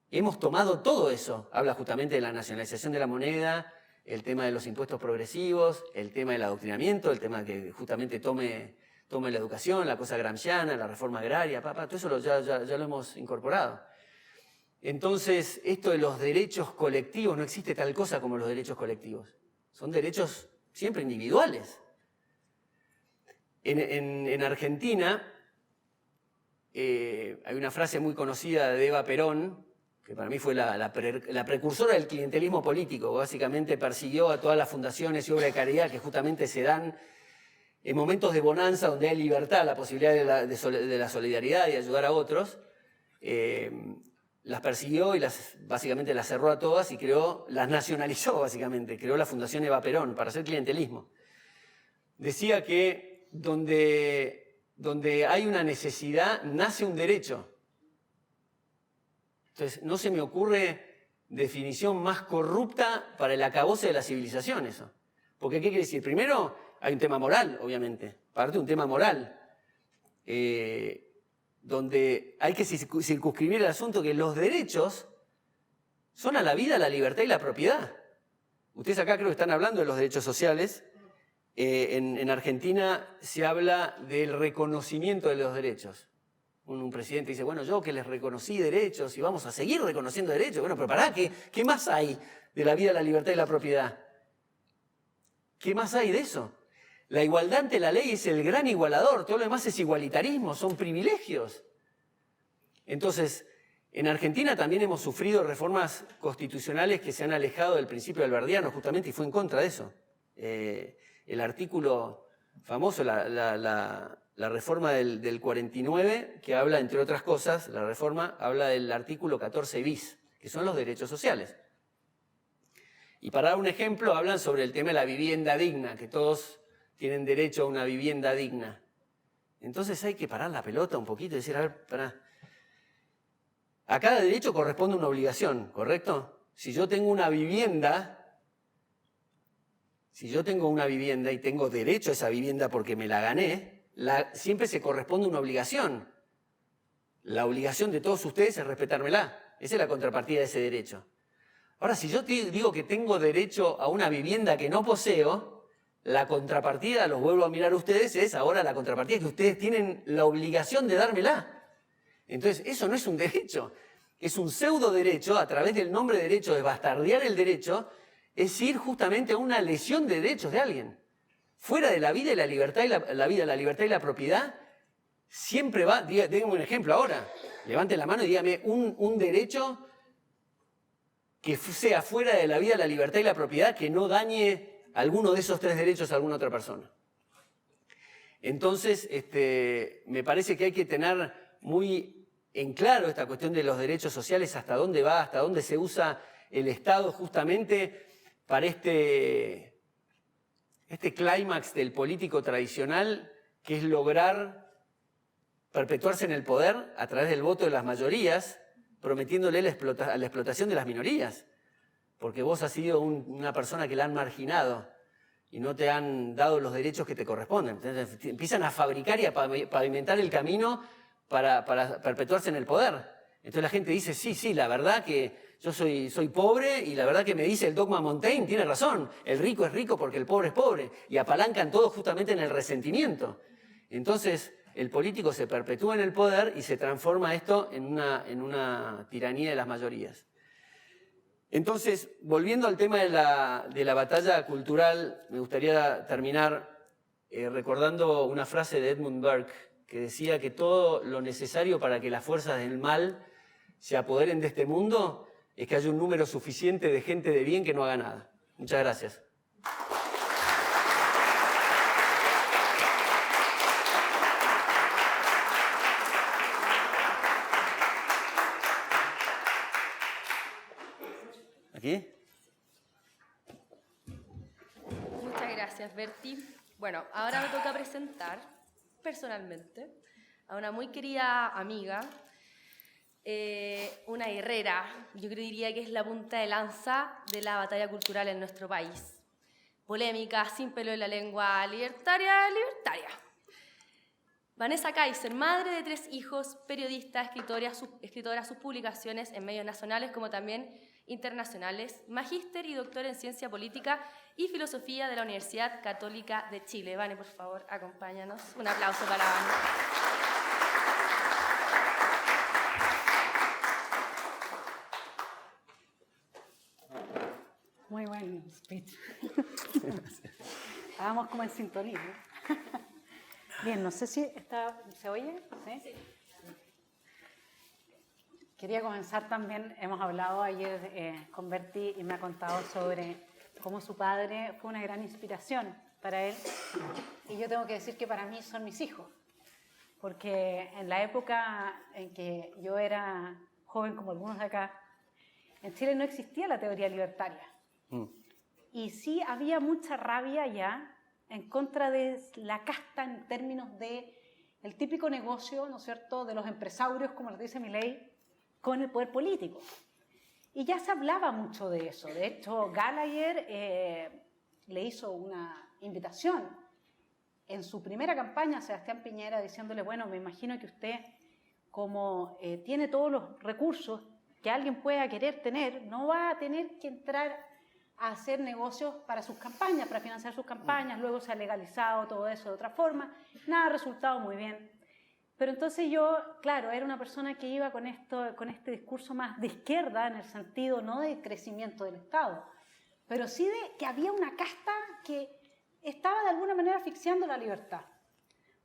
Speaker 3: Hemos tomado todo eso. Habla justamente de la nacionalización de la moneda, el tema de los impuestos progresivos, el tema del adoctrinamiento, el tema que justamente tome la educación, la cosa gramsciana, la reforma agraria, todo eso ya lo hemos incorporado. Entonces, esto de los derechos colectivos, no existe tal cosa como los derechos colectivos. Son derechos siempre individuales. En Argentina hay una frase muy conocida de Eva Perón, que para mí fue la precursora del clientelismo político. Básicamente persiguió a todas las fundaciones y obras de caridad que justamente se dan en momentos de bonanza donde hay libertad, la posibilidad de la solidaridad y ayudar a otros. Las persiguió y básicamente las cerró a todas y las nacionalizó básicamente, creó la Fundación Eva Perón para hacer clientelismo. Decía que donde hay una necesidad, nace un derecho. Entonces, no se me ocurre definición más corrupta para el acabose de la civilización eso. Porque, ¿qué quiere decir? Primero, hay un tema moral, obviamente. Parte de un tema moral. Donde hay que circunscribir el asunto que los derechos son a la vida, la libertad y la propiedad. Ustedes acá creo que están hablando de los derechos sociales. En Argentina se habla del reconocimiento de los derechos. Un presidente dice, bueno, yo que les reconocí derechos y vamos a seguir reconociendo derechos. Bueno, pero pará, ¿qué más hay de la vida, la libertad y la propiedad? ¿Qué más hay de eso? La igualdad ante la ley es el gran igualador, todo lo demás es igualitarismo, son privilegios. Entonces, en Argentina también hemos sufrido reformas constitucionales que se han alejado del principio alberdiano justamente y fue en contra de eso. El artículo famoso, la reforma del 49, que habla, entre otras cosas, la reforma habla del artículo 14 bis, que son los derechos sociales. Y para dar un ejemplo, hablan sobre el tema de la vivienda digna, que todos tienen derecho a una vivienda digna. Entonces hay que parar la pelota un poquito y decir, a ver, pará. A cada derecho corresponde una obligación, ¿correcto? Si yo tengo una vivienda y tengo derecho a esa vivienda porque me la gané, siempre se corresponde una obligación. La obligación de todos ustedes es respetármela. Esa es la contrapartida de ese derecho. Ahora, si yo digo que tengo derecho a una vivienda que no poseo, la contrapartida, los vuelvo a mirar a ustedes, ahora la contrapartida es que ustedes tienen la obligación de dármela. Entonces, eso no es un derecho, es un pseudo derecho, a través del nombre de derecho, de bastardear el derecho, es ir justamente a una lesión de derechos de alguien. Fuera de la vida y la libertad la libertad y la propiedad, siempre va, díganme un ejemplo ahora, levanten la mano y díganme un derecho que sea fuera de la vida, la libertad y la propiedad, que no dañe alguno de esos tres derechos a alguna otra persona. Entonces, me parece que hay que tener muy en claro esta cuestión de los derechos sociales, hasta dónde va, hasta dónde se usa el Estado justamente para este clímax del político tradicional, que es lograr perpetuarse en el poder a través del voto de las mayorías, prometiéndole la explotación de las minorías. Porque vos has sido una persona que la han marginado y no te han dado los derechos que te corresponden. Entonces, empiezan a fabricar y a pavimentar el camino para perpetuarse en el poder. Entonces la gente dice, sí, la verdad que yo soy pobre y la verdad que me dice el dogma Montaigne, tiene razón, el rico es rico porque el pobre es pobre. Y apalancan todo justamente en el resentimiento. Entonces el político se perpetúa en el poder y se transforma esto en una tiranía de las mayorías. Entonces, volviendo al tema de la batalla cultural, me gustaría terminar recordando una frase de Edmund Burke, que decía que todo lo necesario para que las fuerzas del mal se apoderen de este mundo es que haya un número suficiente de gente de bien que no haga nada. Muchas gracias. ¿Aquí?
Speaker 1: Muchas gracias, Berti. Bueno, ahora me toca presentar personalmente a una muy querida amiga, una guerrera, yo diría que es la punta de lanza de la batalla cultural en nuestro país. Polémica, sin pelo en la lengua, libertaria. Vanessa Kaiser, madre de 3 hijos, periodista, escritora, sus publicaciones en medios nacionales como también internacionales, magíster y doctor en Ciencia Política y Filosofía de la Universidad Católica de Chile. Vane, por favor, acompáñanos. Un aplauso para Vane.
Speaker 4: Muy buen speech. Hagamos como en sintonía. Bien, no sé si se oye. ¿Sí? Sí. Quería comenzar también, hemos hablado ayer con Berti y me ha contado sobre cómo su padre fue una gran inspiración para él. Y yo tengo que decir que para mí son mis hijos, porque en la época en que yo era joven, como algunos de acá, en Chile no existía la teoría libertaria. Y sí había mucha rabia ya en contra de la casta en términos de el típico negocio, ¿no es cierto?, de los empresarios, como les dice Milei, con el poder político. Y ya se hablaba mucho de eso. De hecho, Gallagher le hizo una invitación en su primera campaña a Sebastián Piñera diciéndole, bueno, me imagino que usted, como tiene todos los recursos que alguien pueda querer tener, no va a tener que entrar a hacer negocios para sus campañas, para financiar sus campañas, luego se ha legalizado todo eso de otra forma. Nada ha resultado muy bien. Pero entonces yo, claro, era una persona que iba con este discurso más de izquierda, en el sentido no de crecimiento del Estado, pero sí de que había una casta que estaba de alguna manera asfixiando la libertad.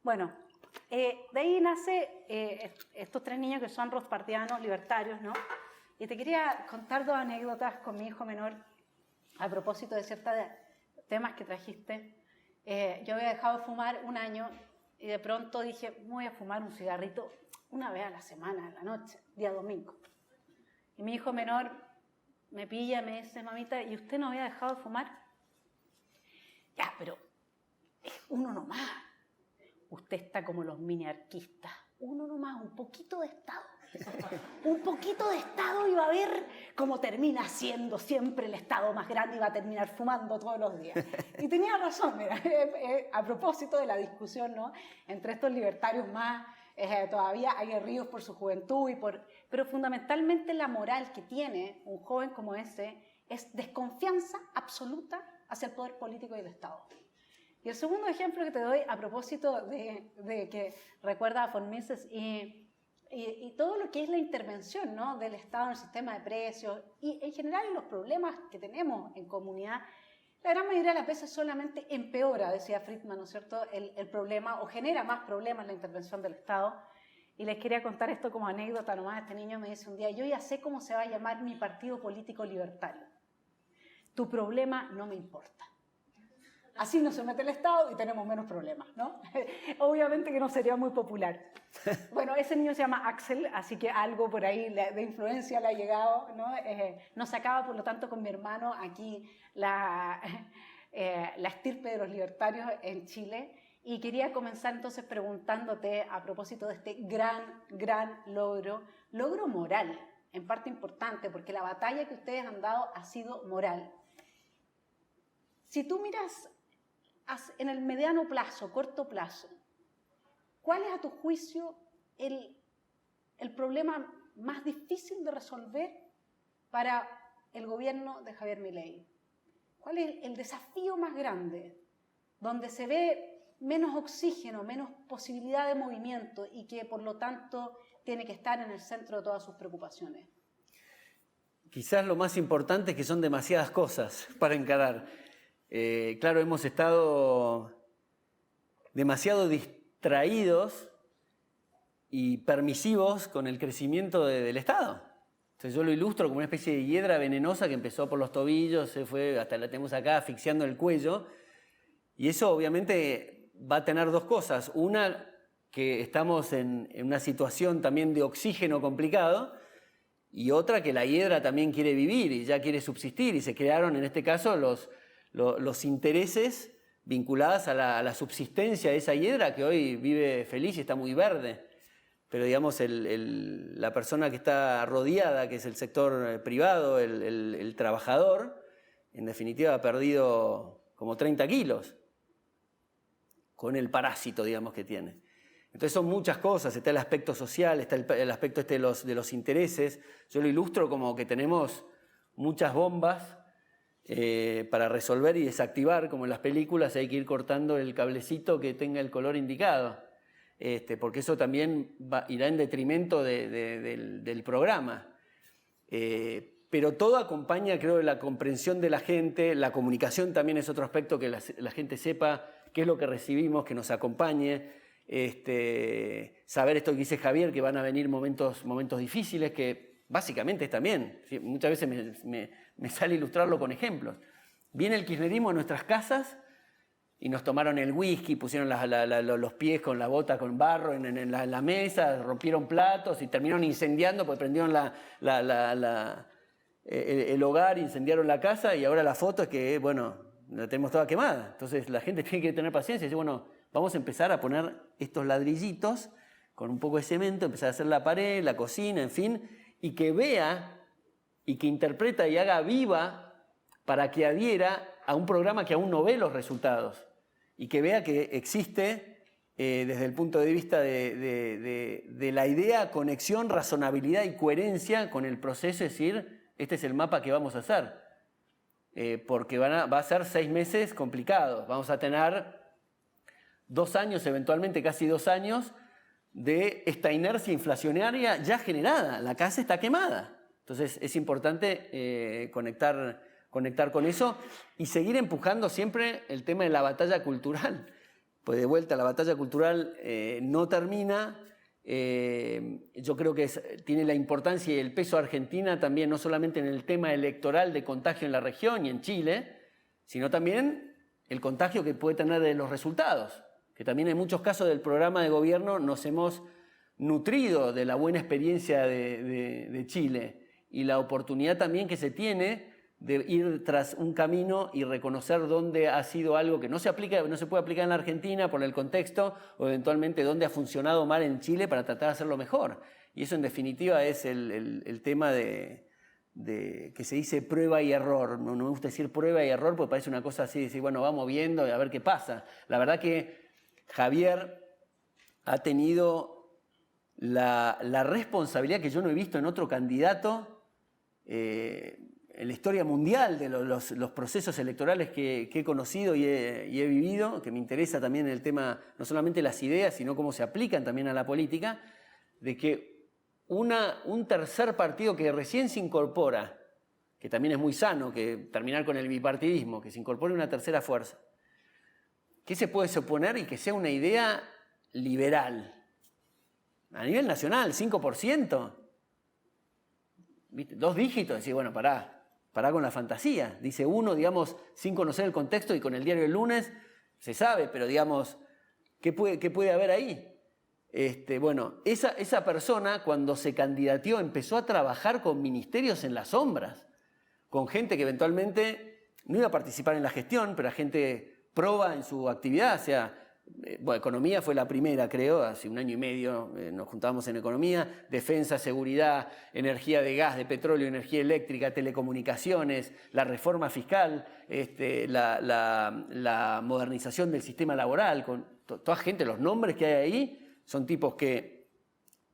Speaker 4: Bueno, de ahí nace estos tres niños que son rothbardianos, libertarios, ¿no? Y te quería contar dos anécdotas con mi hijo menor a propósito de ciertos temas que trajiste. Yo había dejado de fumar un año y de pronto dije, voy a fumar un cigarrito una vez a la semana, en la noche, día domingo. Y mi hijo menor me pilla, me dice, mamita, ¿y usted no había dejado de fumar? Ya, pero es uno nomás. Usted está como los mini-arquistas. Uno nomás, un poquito de Estado. Un poquito de Estado y va a ver cómo termina siendo siempre el Estado más grande y va a terminar fumando todos los días. Y tenía razón, mira, a propósito de la discusión, ¿no?, entre estos libertarios más todavía aguerridos por su juventud, pero fundamentalmente la moral que tiene un joven como ese es desconfianza absoluta hacia el poder político y el Estado. Y el segundo ejemplo que te doy a propósito de que recuerda a von Mises y todo lo que es la intervención, ¿no?, del Estado en el sistema de precios y en general los problemas que tenemos en comunidad, la gran mayoría de las veces solamente empeora, decía Friedman, ¿no es cierto?, el problema o genera más problemas la intervención del Estado. Y les quería contar esto como anécdota nomás. Este niño me dice un día, yo ya sé cómo se va a llamar mi partido político libertario. Tu problema no me importa. Así no se mete el Estado y tenemos menos problemas, ¿no? Obviamente que no sería muy popular. Bueno, ese niño se llama Axel, así que algo por ahí de influencia le ha llegado, ¿no? Nos sacaba, por lo tanto, con mi hermano aquí la estirpe de los libertarios en Chile. Y quería comenzar entonces preguntándote a propósito de este gran logro moral, en parte importante, porque la batalla que ustedes han dado ha sido moral. Si tú miras en el mediano plazo, corto plazo, ¿cuál es a tu juicio el problema más difícil de resolver para el gobierno de Javier Milei? ¿Cuál es el desafío más grande donde se ve menos oxígeno, menos posibilidad de movimiento y que por lo tanto tiene que estar en el centro de todas sus preocupaciones?
Speaker 3: Quizás lo más importante es que son demasiadas cosas para encarar. Claro, hemos estado demasiado distraídos y permisivos con el crecimiento del Estado. Entonces yo lo ilustro como una especie de hiedra venenosa que empezó por los tobillos, se fue, hasta la tenemos acá, asfixiando el cuello. Y eso obviamente va a tener dos cosas. Una, que estamos en una situación también de oxígeno complicado, y otra, que la hiedra también quiere vivir y ya quiere subsistir. Y se crearon, en este caso, los intereses vinculados a la subsistencia de esa hiedra que hoy vive feliz y está muy verde. Pero digamos, la persona que está rodeada, que es el sector privado, el trabajador, en definitiva ha perdido como 30 kilos con el parásito, digamos, que tiene. Entonces son muchas cosas, está el aspecto social, está el aspecto de los intereses. Yo lo ilustro como que tenemos muchas bombas para resolver y desactivar, como en las películas hay que ir cortando el cablecito que tenga el color indicado, porque eso también irá en detrimento del programa. Pero todo acompaña, creo, de la comprensión de la gente. La comunicación también es otro aspecto, que la gente sepa qué es lo que recibimos, que nos acompañe. saber esto que dice Javier, que van a venir momentos difíciles, que básicamente es también, ¿sí? Muchas veces me sale ilustrarlo con ejemplos. Viene el kirchnerismo a nuestras casas y nos tomaron el whisky, pusieron los pies con la bota con barro en la mesa, rompieron platos y terminaron incendiando porque prendieron el hogar, incendiaron la casa y ahora la foto es que, bueno, la tenemos toda quemada. Entonces la gente tiene que tener paciencia y decir, bueno, vamos a empezar a poner estos ladrillitos con un poco de cemento, empezar a hacer la pared, la cocina, en fin, y que vea y que interpreta y haga viva para que adhiera a un programa que aún no ve los resultados y que vea que existe desde el punto de vista de la idea, conexión, razonabilidad y coherencia con el proceso, es decir, este es el mapa que vamos a hacer, porque va a ser 6 meses complicados, vamos a tener 2 años, eventualmente casi 2 años, de esta inercia inflacionaria ya generada, la casa está quemada. Entonces es importante conectar con eso y seguir empujando siempre el tema de la batalla cultural. Pues de vuelta, la batalla cultural no termina. Yo creo que tiene la importancia y el peso de Argentina también, no solamente en el tema electoral de contagio en la región y en Chile, sino también el contagio que puede tener de los resultados. Que también en muchos casos del programa de gobierno nos hemos nutrido de la buena experiencia de Chile y la oportunidad también que se tiene de ir tras un camino y reconocer dónde ha sido algo que no se puede aplicar en la Argentina por el contexto, o eventualmente dónde ha funcionado mal en Chile para tratar de hacerlo mejor. Y eso en definitiva es el tema de que se dice prueba y error. No me gusta decir prueba y error porque parece una cosa así, de decir, bueno, vamos viendo y a ver qué pasa. La verdad que Javier ha tenido la responsabilidad que yo no he visto en otro candidato en la historia mundial de los procesos electorales que he conocido y he vivido, que me interesa también el tema, no solamente las ideas, sino cómo se aplican también a la política, de que un tercer partido que recién se incorpora, que también es muy sano, que terminar con el bipartidismo, que se incorpore una tercera fuerza, ¿qué se puede suponer y que sea una idea liberal? A nivel nacional, 5%. ¿Viste? 2 dígitos, decir, bueno, pará con la fantasía. Dice uno, digamos, sin conocer el contexto y con el diario del lunes, se sabe, pero digamos, ¿qué puede haber ahí? Bueno, esa persona cuando se candidateó empezó a trabajar con ministerios en las sombras, con gente que eventualmente no iba a participar en la gestión, pero a gente proba en su actividad, o sea, bueno, economía fue la primera, creo, hace 1 año y medio nos juntábamos en economía, defensa, seguridad, energía de gas, de petróleo, energía eléctrica, telecomunicaciones, la reforma fiscal, la modernización del sistema laboral, con toda gente, los nombres que hay ahí son tipos que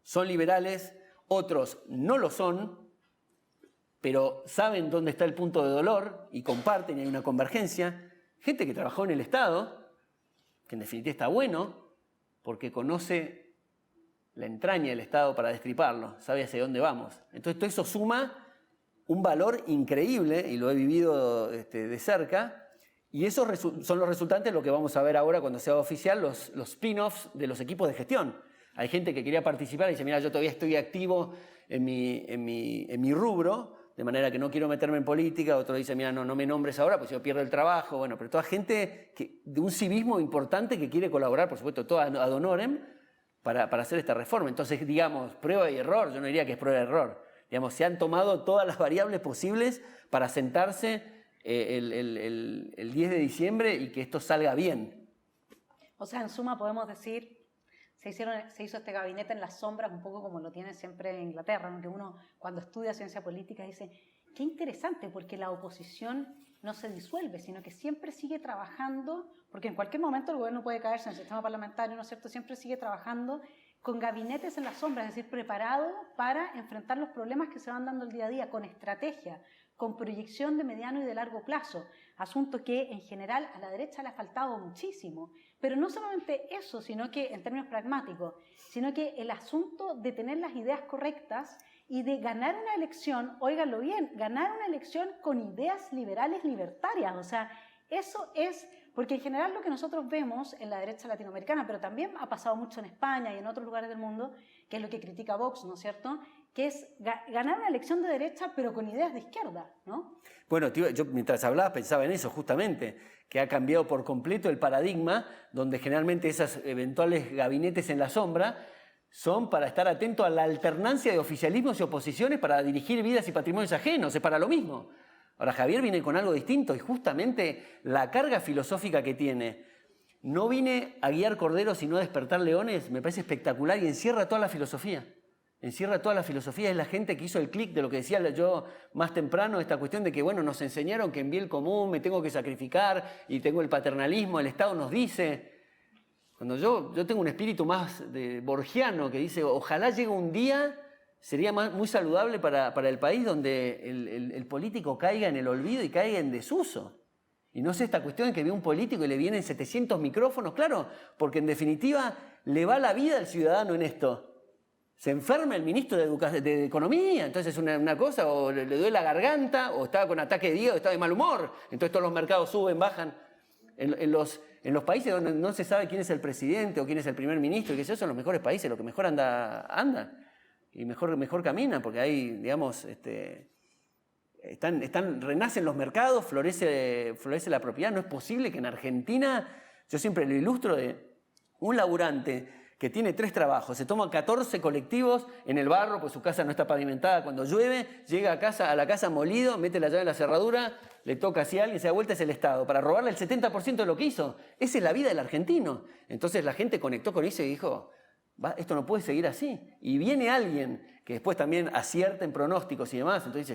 Speaker 3: son liberales, otros no lo son, pero saben dónde está el punto de dolor y comparten y hay una convergencia, gente que trabajó en el Estado, que en definitiva está bueno, porque conoce la entraña del Estado para destriparlo, sabe hacia dónde vamos. Entonces todo eso suma un valor increíble, y lo he vivido de cerca, y esos son los resultantes de lo que vamos a ver ahora cuando sea oficial, los spin-offs de los equipos de gestión. Hay gente que quería participar y dice, mira, yo todavía estoy activo en mi rubro, de manera que no quiero meterme en política. Otro dice, mira, no me nombres ahora, pues yo pierdo el trabajo. Bueno, pero toda gente de un civismo importante que quiere colaborar, por supuesto, todo ad honorem, para hacer esta reforma. Entonces, digamos, prueba y error, yo no diría que es prueba y error. Digamos, se han tomado todas las variables posibles para sentarse el 10 de diciembre y que esto salga bien.
Speaker 4: O sea, en suma podemos decir, se hizo este gabinete en las sombras, un poco como lo tiene siempre en Inglaterra, ¿no? Que uno cuando estudia ciencia política dice, qué interesante, porque la oposición no se disuelve, sino que siempre sigue trabajando, porque en cualquier momento el gobierno puede caerse en el sistema parlamentario, ¿no es cierto? Siempre sigue trabajando con gabinetes en las sombras, es decir, preparado para enfrentar los problemas que se van dando el día a día, con estrategia, con proyección de mediano y de largo plazo, asunto que en general a la derecha le ha faltado muchísimo. Pero no solamente eso, sino que en términos pragmáticos, sino que el asunto de tener las ideas correctas y de ganar una elección, óiganlo bien, ganar una elección con ideas liberales libertarias, o sea, eso es Porque en general lo que nosotros vemos en la derecha latinoamericana, pero también ha pasado mucho en España y en otros lugares del mundo, que es lo que critica Vox, ¿no es cierto?, que es ganar una elección de derecha pero con ideas de izquierda, ¿no?
Speaker 3: Bueno, tío, yo mientras hablaba pensaba en eso justamente, que ha cambiado por completo el paradigma, donde generalmente esos eventuales gabinetes en la sombra son para estar atento a la alternancia de oficialismos y oposiciones para dirigir vidas y patrimonios ajenos, es para lo mismo. Ahora Javier viene con algo distinto y justamente la carga filosófica que tiene, no vine a guiar corderos sino a despertar leones, me parece espectacular y encierra toda la filosofía. Encierra toda la filosofía, es la gente que hizo el clic de lo que decía yo más temprano, esta cuestión de que, bueno, nos enseñaron que en bien común me tengo que sacrificar y tengo el paternalismo, el Estado nos dice. Cuando yo tengo un espíritu más borgiano que dice, ojalá llegue un día, sería muy saludable para el país donde el político caiga en el olvido y caiga en desuso. Y no sé esta cuestión de que ve un político y le vienen 700 micrófonos, claro, porque en definitiva le va la vida al ciudadano en esto. Se enferma el ministro de Economía, entonces es una cosa, o le duele la garganta, o estaba con ataque de hígado, estaba de mal humor, entonces todos los mercados suben, bajan. En los países donde no se sabe quién es el presidente o quién es el primer ministro, y que esos son los mejores países, los que mejor anda y mejor caminan, porque ahí, digamos, renacen los mercados, florece la propiedad. No es posible que en Argentina, yo siempre lo ilustro de un laburante que tiene 3 trabajos, se toma 14 colectivos en el barro, pues su casa no está pavimentada cuando llueve, llega a la casa molido, mete la llave en la cerradura, le toca así a alguien, se da vuelta, es el Estado, para robarle el 70% de lo que hizo. Esa es la vida del argentino. Entonces la gente conectó con eso y dijo, esto no puede seguir así. Y viene alguien que después también acierta en pronósticos y demás, entonces dice,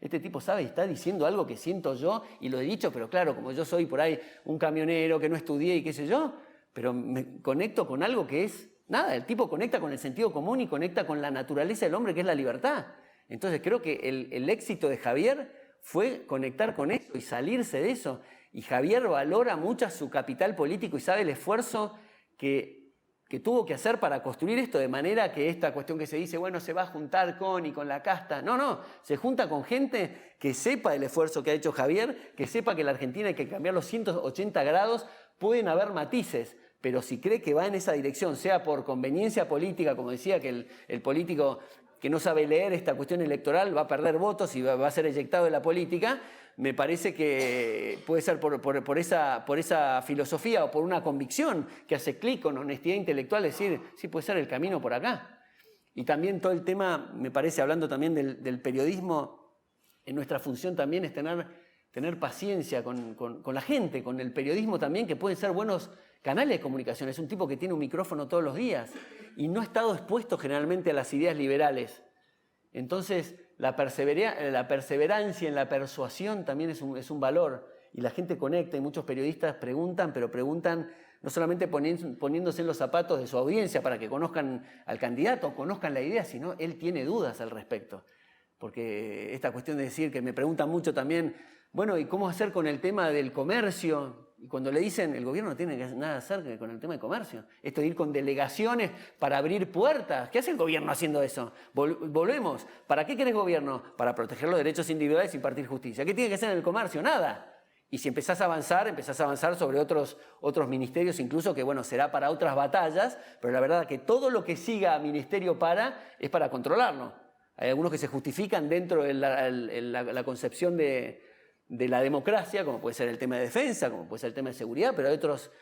Speaker 3: este tipo sabe y está diciendo algo que siento yo y lo he dicho, pero claro, como yo soy por ahí un camionero que no estudié y qué sé yo, pero me conecto con algo que es nada, el tipo conecta con el sentido común y conecta con la naturaleza del hombre, que es la libertad. Entonces creo que el éxito de Javier fue conectar con eso y salirse de eso. Y Javier valora mucho su capital político y sabe el esfuerzo que tuvo que hacer para construir esto, de manera que esta cuestión que se dice, bueno, se va a juntar con la casta. No, se junta con gente que sepa el esfuerzo que ha hecho Javier, que sepa que la Argentina hay que cambiar los 180 grados, pueden haber matices, pero si cree que va en esa dirección, sea por conveniencia política, como decía, que el político que no sabe leer esta cuestión electoral va a perder votos y va a ser eyectado de la política, me parece que puede ser por esa filosofía o por una convicción que hace clic con honestidad intelectual, decir, sí, puede ser el camino por acá. Y también todo el tema, me parece, hablando también del periodismo, en nuestra función también es tener paciencia con la gente, con el periodismo también, que pueden ser buenos canales de comunicación. Es un tipo que tiene un micrófono todos los días y no ha estado expuesto generalmente a las ideas liberales. Entonces, la perseverancia en la persuasión también es un valor. Y la gente conecta y muchos periodistas preguntan, pero preguntan no solamente poniéndose en los zapatos de su audiencia para que conozcan al candidato, conozcan la idea, sino él tiene dudas al respecto. Porque esta cuestión de decir que me preguntan mucho también, bueno, ¿y cómo hacer con el tema del comercio? Y cuando le dicen, el gobierno no tiene nada que hacer con el tema de comercio. Esto de ir con delegaciones para abrir puertas. ¿Qué hace el gobierno haciendo eso? Volvemos. ¿Para qué querés gobierno? Para proteger los derechos individuales y impartir justicia. ¿Qué tiene que hacer en el comercio? Nada. Y si empezás a avanzar sobre otros ministerios, incluso que, bueno, será para otras batallas, pero la verdad que todo lo que siga a ministerio es para controlarlo. Hay algunos que se justifican dentro de la concepción de la democracia, como puede ser el tema de defensa, como puede ser el tema de seguridad, pero hay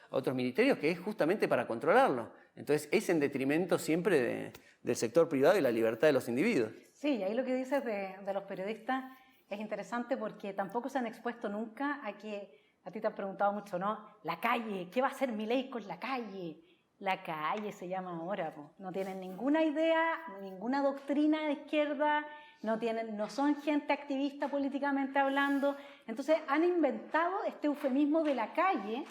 Speaker 3: otros ministerios que es justamente para controlarlo. Entonces es en detrimento siempre del sector privado y la libertad de los individuos.
Speaker 4: Sí, y ahí lo que dices de los periodistas es interesante porque tampoco se han expuesto nunca a que, a ti te han preguntado mucho, ¿no? La calle, ¿qué va a hacer Milei con la calle? La calle se llama ahora, po. No tienen ninguna idea, ninguna doctrina de izquierda, no son gente activista políticamente hablando. Entonces han inventado este eufemismo de la calle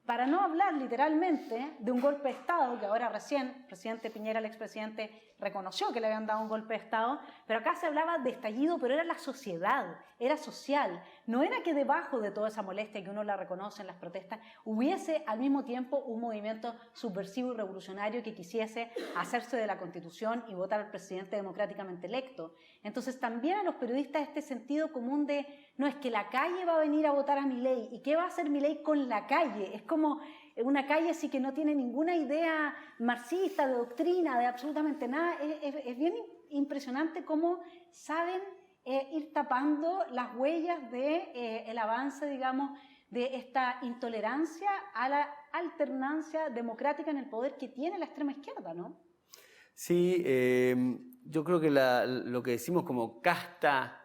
Speaker 4: para no hablar literalmente de un golpe de Estado, que ahora recién el presidente Piñera, el expresidente, reconoció que le habían dado un golpe de Estado, pero acá se hablaba de estallido, pero era la sociedad, era social. no era que debajo de toda esa molestia que uno la reconoce en las protestas, hubiese al mismo tiempo un movimiento subversivo y revolucionario que quisiese hacerse de la Constitución y votar al presidente democráticamente electo. Entonces también a los periodistas este sentido común de, no es que la calle va a venir a votar a Milei, ¿y qué va a hacer Milei con la calle? Es como una calle así que no tiene ninguna idea marxista, de doctrina, de absolutamente nada. Es bien impresionante cómo saben ir tapando las huellas del avance, digamos, de esta intolerancia a la alternancia democrática en el poder que tiene la extrema izquierda, ¿no?
Speaker 3: Sí, yo creo que lo que decimos como casta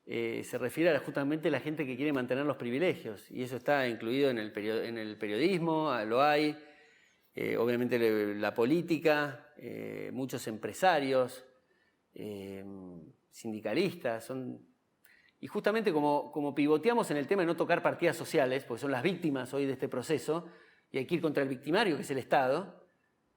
Speaker 3: se refiere justamente a la gente que quiere mantener los privilegios, y eso está incluido en el periodismo, lo hay, obviamente la política, muchos empresarios, sindicalistas, y justamente como pivoteamos en el tema de no tocar partidas sociales, porque son las víctimas hoy de este proceso, y hay que ir contra el victimario, que es el Estado,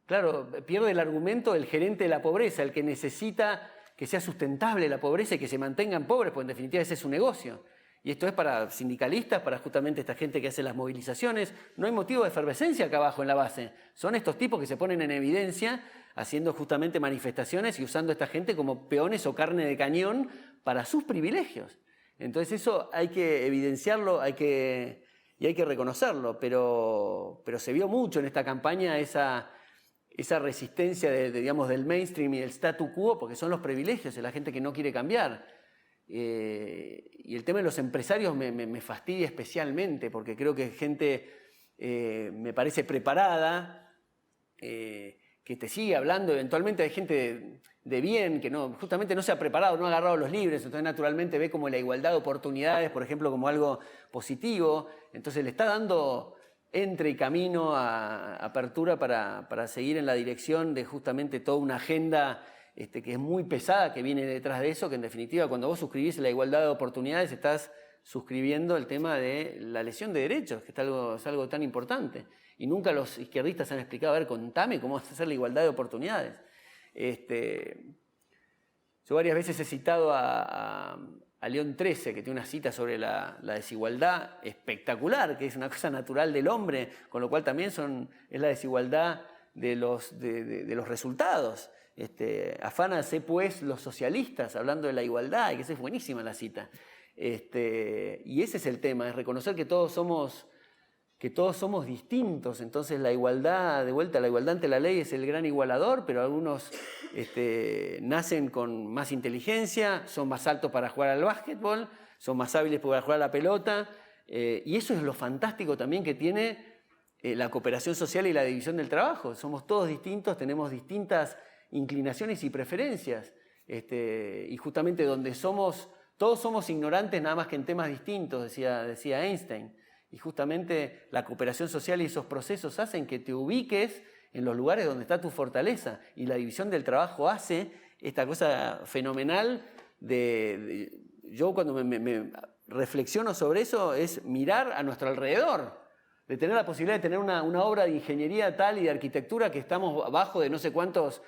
Speaker 3: claro, pierde el argumento el gerente de la pobreza, el que necesita que sea sustentable la pobreza y que se mantengan pobres, porque en definitiva ese es su negocio. Y esto es para sindicalistas, para justamente esta gente que hace las movilizaciones. No hay motivo de efervescencia acá abajo en la base. Son estos tipos que se ponen en evidencia haciendo justamente manifestaciones y usando a esta gente como peones o carne de cañón para sus privilegios. Entonces eso hay que evidenciarlo y hay que reconocerlo, pero se vio mucho en esta campaña esa resistencia digamos, del mainstream y el statu quo, porque son los privilegios de la gente que no quiere cambiar. Y el tema de los empresarios me fastidia especialmente, porque creo que gente me parece preparada, que te sigue hablando. Eventualmente hay gente de bien que justamente no se ha preparado, no ha agarrado los libros, entonces naturalmente ve como la igualdad de oportunidades, por ejemplo, como algo positivo. Entonces le está dando entre y camino a apertura para seguir en la dirección de justamente toda una agenda que es muy pesada, que viene detrás de eso, que en definitiva cuando vos suscribís la igualdad de oportunidades estás suscribiendo el tema de la lesión de derechos, que es algo tan importante. Y nunca los izquierdistas han explicado, a ver, contame cómo vas a hacer la igualdad de oportunidades. Yo varias veces he citado a León XIII, que tiene una cita sobre la desigualdad espectacular, que es una cosa natural del hombre, con lo cual también es la desigualdad de los resultados. Afánanse pues los socialistas, hablando de la igualdad, y que esa es buenísima la cita. Y ese es el tema, es reconocer que todos somos distintos. Entonces la igualdad, de vuelta, la igualdad ante la ley es el gran igualador, pero algunos nacen con más inteligencia, son más altos para jugar al básquetbol, son más hábiles para jugar a la pelota, y eso es lo fantástico también que tiene la cooperación social y la división del trabajo. Somos todos distintos, tenemos distintas inclinaciones y preferencias, y justamente donde todos somos ignorantes nada más que en temas distintos, decía Einstein. Y justamente la cooperación social y esos procesos hacen que te ubiques en los lugares donde está tu fortaleza. Y la división del trabajo hace esta cosa fenomenal yo cuando me reflexiono sobre eso es mirar a nuestro alrededor, de tener la posibilidad de tener una obra de ingeniería tal y de arquitectura que estamos abajo de no sé cuántas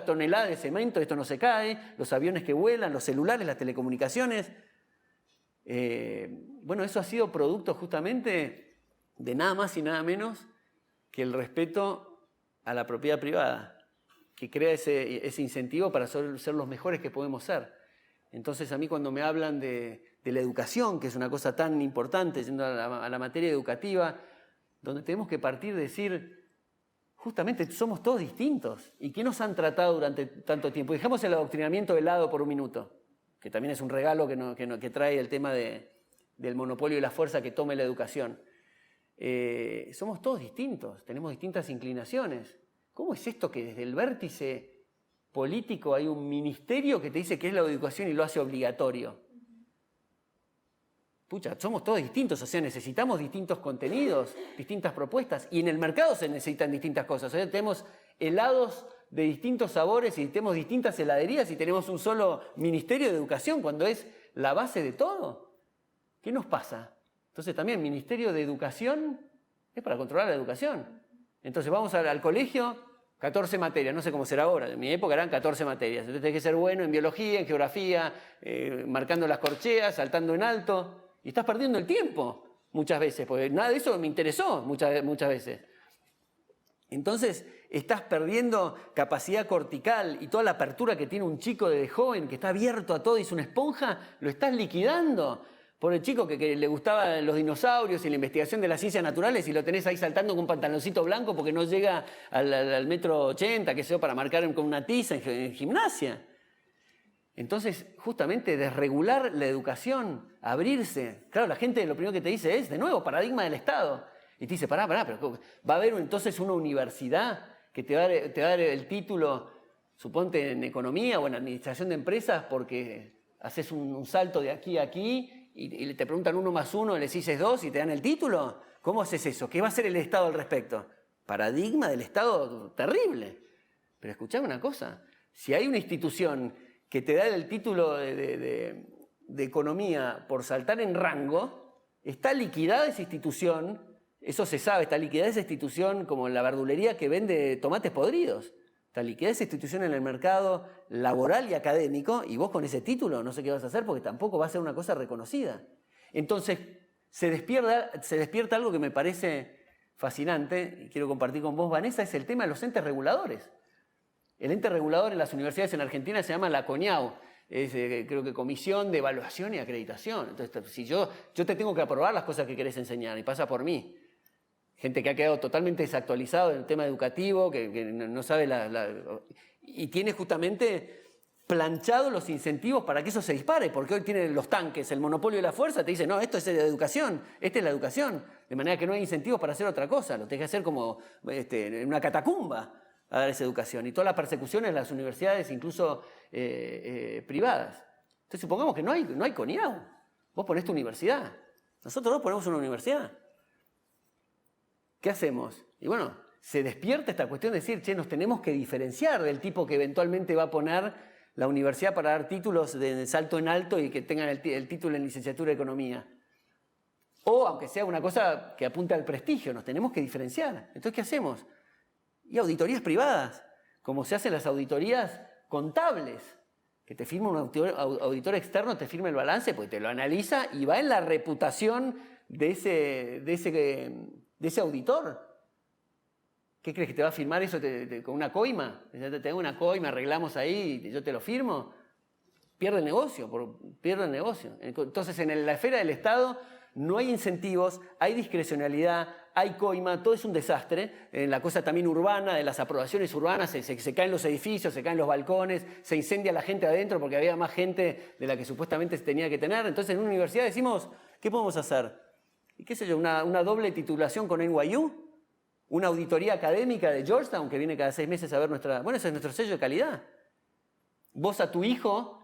Speaker 3: toneladas de cemento, esto no se cae, los aviones que vuelan, los celulares, las telecomunicaciones. Bueno, eso ha sido producto justamente de nada más y nada menos que el respeto a la propiedad privada, que crea ese incentivo para ser los mejores que podemos ser. Entonces a mí cuando me hablan de la educación, que es una cosa tan importante, yendo a la materia educativa, donde tenemos que partir de decir, justamente somos todos distintos. ¿Y qué nos han tratado durante tanto tiempo? Dejemos el adoctrinamiento de lado por un minuto, que también es un regalo que trae el tema del monopolio y la fuerza que tome la educación. Somos todos distintos, tenemos distintas inclinaciones. ¿Cómo es esto que desde el vértice político hay un ministerio que te dice qué es la educación y lo hace obligatorio? Pucha, somos todos distintos, o sea, necesitamos distintos contenidos, distintas propuestas, y en el mercado se necesitan distintas cosas. O sea, tenemos helados de distintos sabores y tenemos distintas heladerías y tenemos un solo ministerio de educación cuando es la base de todo. ¿Qué nos pasa? Entonces también ministerio de educación es para controlar la educación. Entonces vamos al colegio, 14 materias, no sé cómo será ahora, en mi época eran 14 materias. Entonces tenés que ser bueno en biología, en geografía, marcando las corcheas, saltando en alto. Y estás perdiendo el tiempo muchas veces, porque nada de eso me interesó muchas veces. Entonces estás perdiendo capacidad cortical y toda la apertura que tiene un chico desde joven, que está abierto a todo y es una esponja, lo estás liquidando. Por el chico que le gustaban los dinosaurios y la investigación de las ciencias naturales y lo tenés ahí saltando con un pantaloncito blanco porque no llega al metro 80, que sea para marcar con una tiza en gimnasia. Entonces, justamente desregular la educación, abrirse. Claro, la gente lo primero que te dice es, de nuevo, paradigma del Estado. Y te dice, pará, pero va a haber entonces una universidad que te va a dar el título, suponte en economía o en administración de empresas, porque haces un salto de aquí a aquí y te preguntan 1 más 1, le dices 2 y te dan el título. ¿Cómo haces eso? ¿Qué va a hacer el Estado al respecto? Paradigma del Estado terrible. Pero escuchame una cosa, si hay una institución que te da el título de economía por saltar en rango, está liquidada esa institución, eso se sabe, está liquidada esa institución como la verdulería que vende tomates podridos. Está liquidada esa institución en el mercado laboral y académico, y vos con ese título no sé qué vas a hacer porque tampoco va a ser una cosa reconocida. Entonces se despierta algo que me parece fascinante, y quiero compartir con vos, Vanessa, es el tema de los entes reguladores. El ente regulador en las universidades en Argentina se llama la CONIAU, es creo que Comisión de Evaluación y Acreditación. Entonces, si yo te tengo que aprobar las cosas que querés enseñar, y pasa por mí. Gente que ha quedado totalmente desactualizado en el tema educativo, que no sabe y tiene justamente planchado los incentivos para que eso se dispare, porque hoy tienen los tanques, el monopolio de la fuerza, te dice, no, esto es de educación, esta es la educación, de manera que no hay incentivos para hacer otra cosa, lo tenés que hacer como en una catacumba a dar esa educación, y todas las persecuciones en las universidades, incluso privadas. Entonces supongamos que no hay CONIAU, vos ponés tu universidad, nosotros dos ponemos una universidad. ¿Qué hacemos? Y bueno, se despierta esta cuestión de decir, che, nos tenemos que diferenciar del tipo que eventualmente va a poner la universidad para dar títulos de salto en alto y que tengan el título en licenciatura de economía. O aunque sea una cosa que apunte al prestigio, nos tenemos que diferenciar. Entonces, ¿qué hacemos? Y auditorías privadas, como se hacen las auditorías contables, que te firma un auditor externo, te firma el balance, pues te lo analiza y va en la reputación de ese auditor. ¿Qué crees que te va a firmar eso con una coima? Te tengo una coima, arreglamos ahí y yo te lo firmo. Pierde el negocio, pierde el negocio. Entonces en la esfera del Estado no hay incentivos, hay discrecionalidad, hay coima, todo es un desastre. En la cosa también urbana, de las aprobaciones urbanas, se caen los edificios, se caen los balcones, se incendia la gente adentro porque había más gente de la que supuestamente se tenía que tener. Entonces en una universidad decimos, ¿qué podemos hacer? ¿Y qué sé yo? Una doble titulación con NYU, una auditoría académica de Georgetown que viene cada 6 meses a ver ese es nuestro sello de calidad. Vos a tu hijo,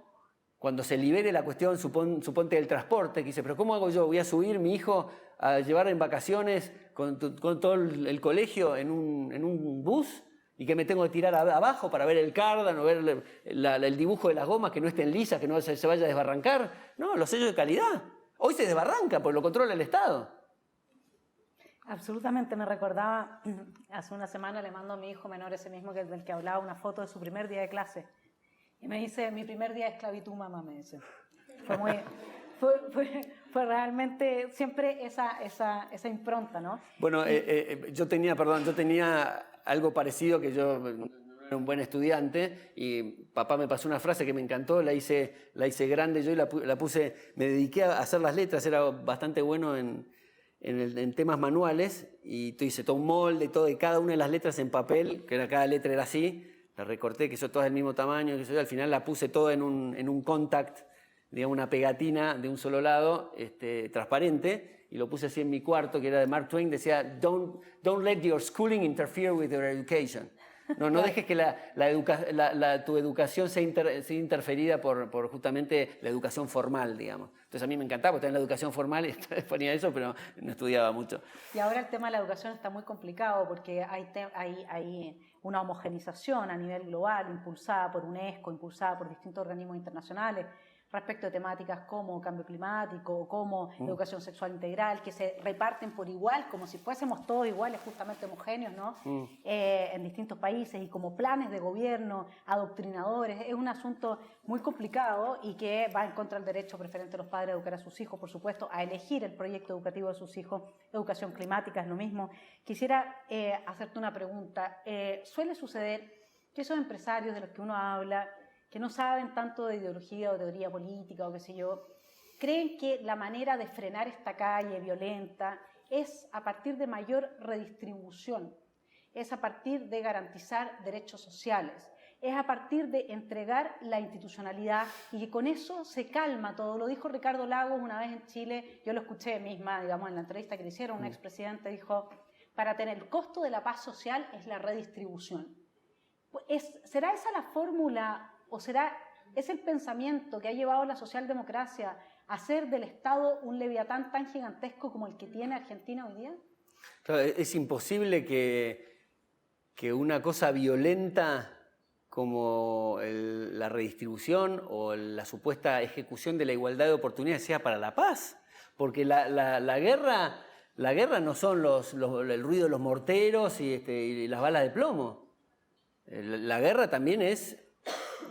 Speaker 3: cuando se libere la cuestión, suponte del transporte, que dice, pero ¿cómo hago yo? Voy a subir mi hijo a llevar en vacaciones con todo el colegio en un bus y que me tengo que tirar abajo para ver el cardan o ver el dibujo de las gomas que no estén lisas, que no se vaya a desbarrancar. No, los sellos de calidad. Hoy se desbarranca porque lo controla el Estado.
Speaker 4: Absolutamente, me recordaba, hace una semana le mando a mi hijo menor, ese mismo del que hablaba, una foto de su primer día de clase. Y me dice, mi primer día de esclavitud, mamá, me dice. Fue realmente siempre esa impronta, ¿no?
Speaker 3: Bueno, yo tenía algo parecido, que yo no era un buen estudiante y papá me pasó una frase que me encantó, la hice grande yo y la puse, me dediqué a hacer las letras, era bastante bueno en temas manuales y hice todo un molde, todo de cada una de las letras en papel, que cada letra era así, la recorté, que son todas del mismo tamaño, que al final la puse todo en un contact, digamos una pegatina de un solo lado, transparente, y lo puse así en mi cuarto, que era de Mark Twain, decía, don't let your schooling interfere with your education. No dejes que tu educación sea interferida por justamente la educación formal, digamos. Entonces a mí me encantaba, porque estaba en la educación formal y ponía eso, pero no estudiaba mucho.
Speaker 4: Y ahora el tema de la educación está muy complicado porque hay una homogenización a nivel global, impulsada por UNESCO, impulsada por distintos organismos internacionales, respecto de temáticas como cambio climático, como educación sexual integral, que se reparten por igual, como si fuésemos todos iguales, justamente homogéneos, ¿no? En distintos países, y como planes de gobierno, adoctrinadores. Es un asunto muy complicado y que va en contra del derecho preferente de los padres a educar a sus hijos, por supuesto, a elegir el proyecto educativo de sus hijos. Educación climática es lo mismo. Quisiera hacerte una pregunta. Suele suceder que esos empresarios de los que uno habla, que no saben tanto de ideología o teoría política o qué sé yo, creen que la manera de frenar esta calle violenta es a partir de mayor redistribución, es a partir de garantizar derechos sociales, es a partir de entregar la institucionalidad y que con eso se calma todo. Lo dijo Ricardo Lagos una vez en Chile, yo lo escuché misma, digamos, en la entrevista que le hicieron, un expresidente dijo, para tener el costo de la paz social es la redistribución. ¿Será esa la fórmula o será ese el pensamiento que ha llevado a la socialdemocracia a hacer del Estado un leviatán tan gigantesco como el que tiene Argentina hoy día?
Speaker 3: Claro, es imposible que una cosa violenta como la redistribución o la supuesta ejecución de la igualdad de oportunidades sea para la paz, porque la guerra no son el ruido de los morteros y las balas de plomo. La guerra también es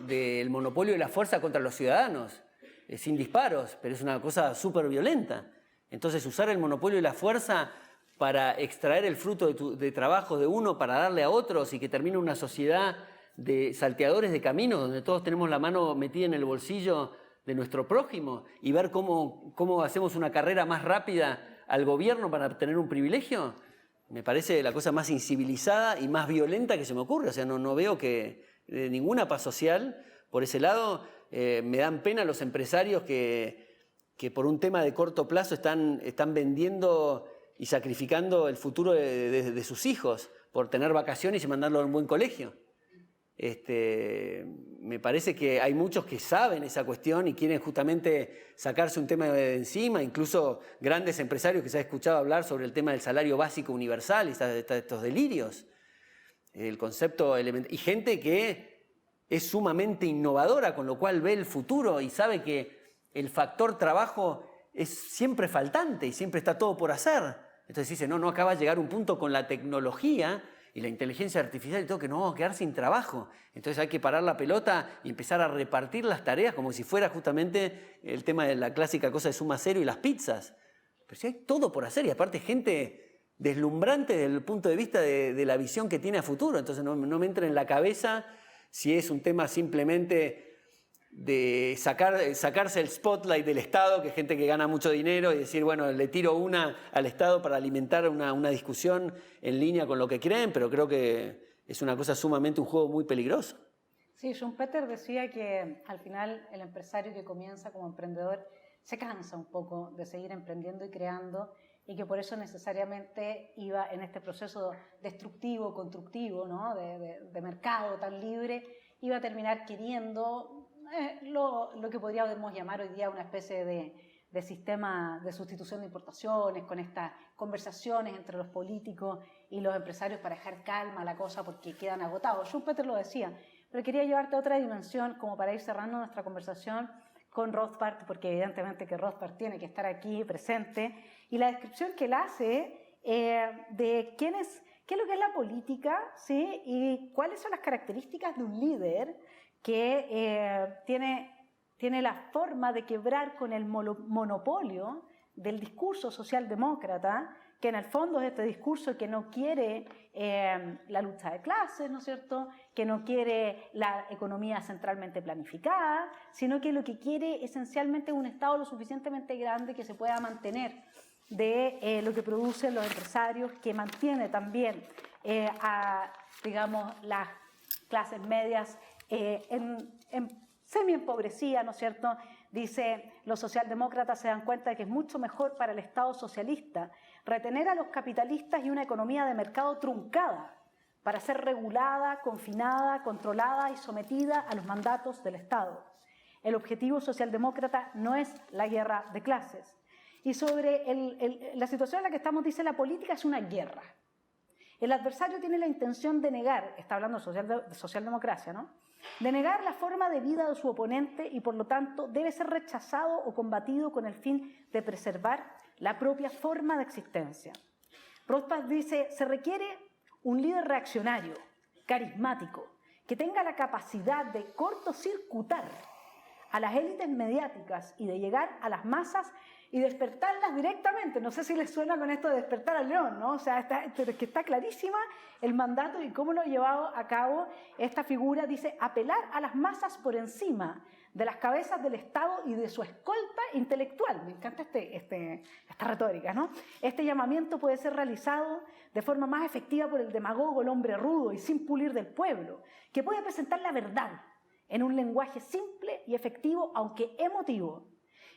Speaker 3: del monopolio de la fuerza contra los ciudadanos, sin disparos, pero es una cosa súper violenta. Entonces, usar el monopolio de la fuerza para extraer el fruto de trabajo de uno para darle a otros y que termine una sociedad de salteadores de caminos donde todos tenemos la mano metida en el bolsillo de nuestro prójimo y ver cómo hacemos una carrera más rápida al gobierno para obtener un privilegio, me parece la cosa más incivilizada y más violenta que se me ocurre. O sea, no veo que ninguna paz social por ese lado. Me dan pena los empresarios que por un tema de corto plazo están vendiendo y sacrificando el futuro de sus hijos por tener vacaciones y mandarlo a un buen colegio. Me parece que hay muchos que saben esa cuestión y quieren justamente sacarse un tema de encima, incluso grandes empresarios que se ha escuchado hablar sobre el tema del salario básico universal y estos delirios. El concepto y gente que es sumamente innovadora, con lo cual ve el futuro y sabe que el factor trabajo es siempre faltante y siempre está todo por hacer. Entonces dice, no, acaba de llegar un punto con la tecnología y la inteligencia artificial y todo que nos vamos a quedar sin trabajo. Entonces hay que parar la pelota y empezar a repartir las tareas como si fuera justamente el tema de la clásica cosa de suma cero y las pizzas. Pero sí hay todo por hacer y aparte gente deslumbrante desde el punto de vista de la visión que tiene a futuro. Entonces no me entra en la cabeza si es un tema simplemente de sacarse el spotlight del Estado, que es gente que gana mucho dinero, y decir, bueno, le tiro una al Estado para alimentar una discusión en línea con lo que creen, pero creo que es una cosa sumamente, un juego muy peligroso.
Speaker 4: Sí, Schumpeter decía que al final el empresario que comienza como emprendedor se cansa un poco de seguir emprendiendo y creando, y que por eso necesariamente iba en este proceso destructivo, constructivo, ¿no? de mercado tan libre, iba a terminar queriendo lo que podríamos llamar hoy día una especie de sistema de sustitución de importaciones, con estas conversaciones entre los políticos y los empresarios para dejar calma la cosa porque quedan agotados. Schumpeter lo decía, pero quería llevarte a otra dimensión como para ir cerrando nuestra conversación con Rothbard, porque evidentemente que Rothbard tiene que estar aquí presente, y la descripción que él hace de qué es lo que es la política, ¿sí? Y cuáles son las características de un líder que tiene la forma de quebrar con el monopolio del discurso socialdemócrata, que en el fondo es este discurso que no quiere la lucha de clases, ¿no es cierto?, que no quiere la economía centralmente planificada, sino que lo que quiere esencialmente es un Estado lo suficientemente grande que se pueda mantener de lo que producen los empresarios, que mantiene también digamos, las clases medias en semi-empobrecida, ¿no es cierto? Dice, los socialdemócratas se dan cuenta de que es mucho mejor para el Estado socialista retener a los capitalistas y una economía de mercado truncada para ser regulada, confinada, controlada y sometida a los mandatos del Estado. El objetivo socialdemócrata no es la guerra de clases. Y sobre la situación en la que estamos, dice, la política es una guerra. El adversario tiene la intención de negar, está hablando de socialdemocracia, ¿no?,
Speaker 5: denegar la forma de vida de su oponente y por lo tanto debe ser rechazado o combatido con el fin de preservar la propia forma de existencia. Rothbard dice, se requiere un líder reaccionario, carismático, que tenga la capacidad de cortocircuitar a las élites mediáticas y de llegar a las masas y despertarlas directamente. No sé si les suena con esto de despertar al león, ¿no? O sea, que está clarísima el mandato y cómo lo ha llevado a cabo esta figura. Dice, apelar a las masas por encima de las cabezas del Estado y de su escolta intelectual. Me encanta esta retórica, ¿no? Este llamamiento puede ser realizado de forma más efectiva por el demagogo, el hombre rudo y sin pulir del pueblo, que puede presentar la verdad en un lenguaje simple y efectivo, aunque emotivo.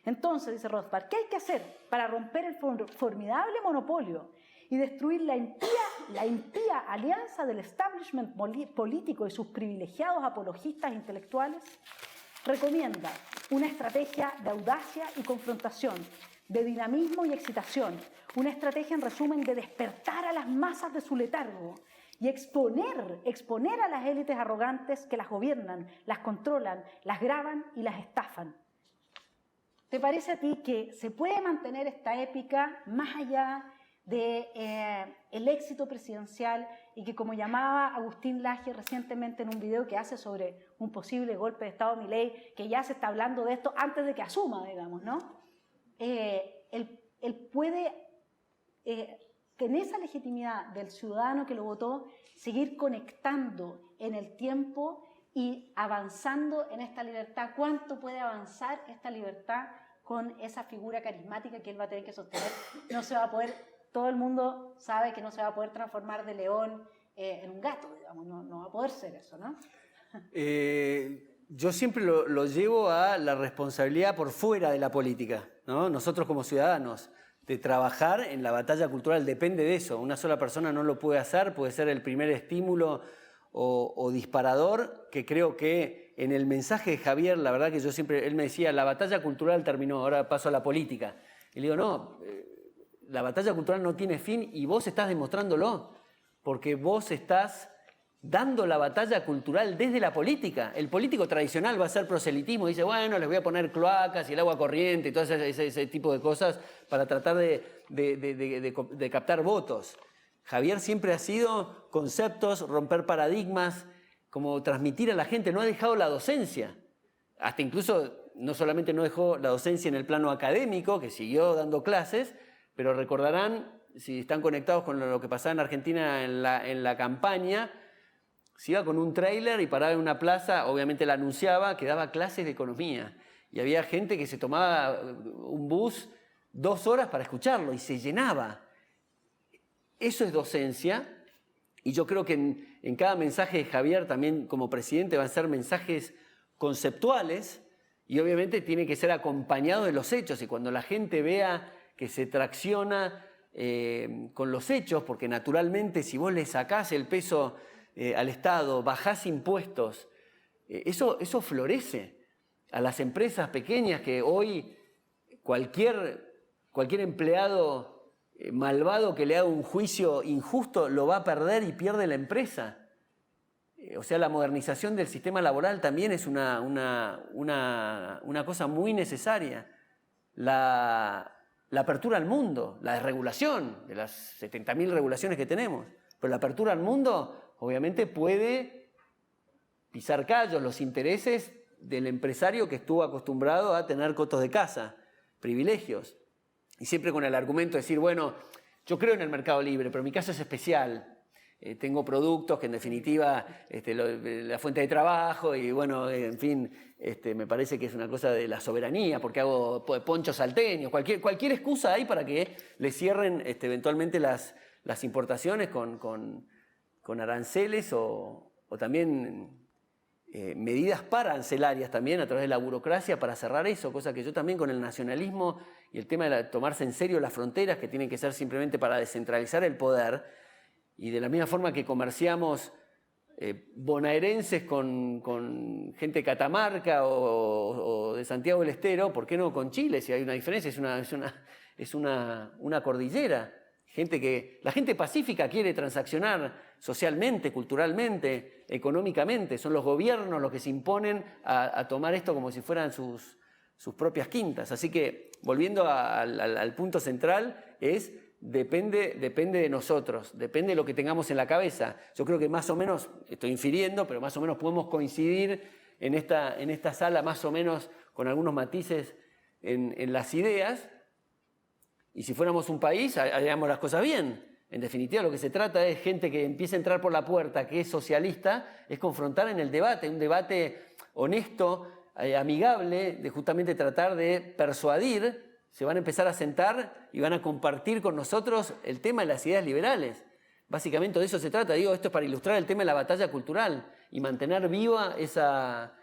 Speaker 5: Entonces, dice Rothbard, ¿qué hay que hacer para romper el formidable monopolio y destruir la impía alianza del establishment político y sus privilegiados apologistas intelectuales? Recomienda una estrategia de audacia y confrontación, de dinamismo y excitación, una estrategia, en resumen, de despertar a las masas de su letargo y exponer a las élites arrogantes que las gobiernan, las controlan, las graban y las estafan. ¿Te parece a ti que se puede mantener esta épica más allá del éxito presidencial y que, como llamaba Agustín Laje recientemente en un video que hace sobre un posible golpe de Estado de Milei, que ya se está hablando de esto antes de que asuma, digamos, ¿no? Él puede, en esa legitimidad del ciudadano que lo votó, seguir conectando en el tiempo y avanzando en esta libertad. ¿Cuánto puede avanzar esta libertad con esa figura carismática que él va a tener que sostener? No se va a poder, todo el mundo sabe que no se va a poder transformar de león en un gato, digamos, no va a poder ser eso, ¿no?
Speaker 3: Yo siempre lo llevo a la responsabilidad por fuera de la política, ¿no? Nosotros como ciudadanos, de trabajar en la batalla cultural, depende de eso. Una sola persona no lo puede hacer, puede ser el primer estímulo o disparador, que creo que en el mensaje de Javier, la verdad que yo siempre, él me decía, la batalla cultural terminó, ahora paso a la política. Y le digo, no, la batalla cultural no tiene fin y vos estás demostrándolo, porque vos estás dando la batalla cultural desde la política. El político tradicional va a hacer proselitismo, dice, bueno, les voy a poner cloacas y el agua corriente y todo ese tipo de cosas para tratar de captar votos. Javier siempre ha sido conceptos, romper paradigmas, como transmitir a la gente, no ha dejado la docencia. Hasta incluso, no solamente no dejó la docencia en el plano académico, que siguió dando clases, pero recordarán, si están conectados con lo que pasaba en Argentina en la campaña, se iba con un tráiler y paraba en una plaza, obviamente la anunciaba, que daba clases de economía. Y había gente que se tomaba un bus 2 horas para escucharlo y se llenaba. Eso es docencia, y yo creo que en cada mensaje de Javier también como presidente van a ser mensajes conceptuales y obviamente tiene que ser acompañado de los hechos. Y cuando la gente vea que se tracciona con los hechos, porque naturalmente si vos le sacás el peso al Estado, bajás impuestos, eso florece. A las empresas pequeñas que hoy cualquier empleado malvado que le haga un juicio injusto lo va a perder y pierde la empresa. O sea, la modernización del sistema laboral también es una cosa muy necesaria. La apertura al mundo, la desregulación, de las 70.000 regulaciones que tenemos. Pero la apertura al mundo obviamente puede pisar callos, los intereses del empresario que estuvo acostumbrado a tener cotos de casa, privilegios. Y siempre con el argumento de decir, bueno, yo creo en el mercado libre, pero mi caso es especial. Tengo productos que en definitiva, la fuente de trabajo y bueno, en fin, me parece que es una cosa de la soberanía, porque hago ponchos salteños, cualquier excusa hay para que le cierren eventualmente las importaciones con aranceles o también medidas pararancelarias también a través de la burocracia para cerrar eso, cosa que yo también con el nacionalismo y el tema de tomarse en serio las fronteras que tienen que ser simplemente para descentralizar el poder, y de la misma forma que comerciamos bonaerenses con gente de Catamarca o de Santiago del Estero, ¿por qué no con Chile? Si hay una diferencia, es una cordillera. La gente pacífica quiere transaccionar socialmente, culturalmente, económicamente, son los gobiernos los que se imponen a tomar esto como si fueran sus propias quintas. Así que, volviendo al punto central, depende de nosotros, depende de lo que tengamos en la cabeza. Yo creo que más o menos, estoy infiriendo, pero más o menos podemos coincidir en esta sala, más o menos con algunos matices en las ideas, y si fuéramos un país, haríamos las cosas bien. En definitiva, lo que se trata es gente que empiece a entrar por la puerta, que es socialista, es confrontar en el debate, un debate honesto, amigable, de justamente tratar de persuadir. Se van a empezar a sentar y van a compartir con nosotros el tema de las ideas liberales. Básicamente de eso se trata. Digo, esto es para ilustrar el tema de la batalla cultural y mantener viva esa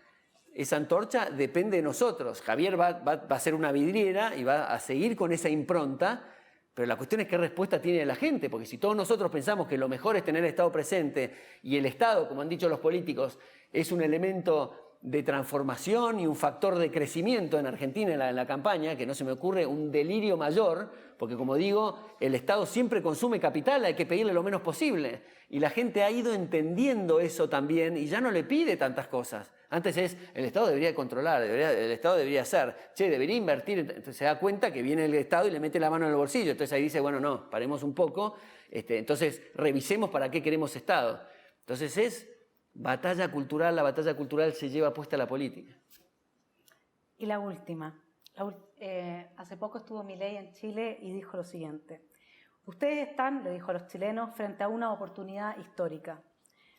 Speaker 3: antorcha depende de nosotros. Javier va a ser una vidriera y va a seguir con esa impronta, pero la cuestión es qué respuesta tiene la gente, porque si todos nosotros pensamos que lo mejor es tener el Estado presente y el Estado, como han dicho los políticos, es un elemento de transformación y un factor de crecimiento en Argentina en la campaña, que no se me ocurre un delirio mayor, porque como digo, el Estado siempre consume capital, hay que pedirle lo menos posible. Y la gente ha ido entendiendo eso también y ya no le pide tantas cosas. Antes el Estado debería controlar, el Estado debería hacer, debería invertir. Entonces se da cuenta que viene el Estado y le mete la mano en el bolsillo. Entonces ahí dice, bueno, no, paremos un poco, entonces revisemos para qué queremos Estado. Entonces es batalla cultural, la batalla cultural se lleva puesta a la política.
Speaker 5: Y la última. Hace poco estuvo Milei en Chile y dijo lo siguiente. Ustedes están, le dijo a los chilenos, frente a una oportunidad histórica.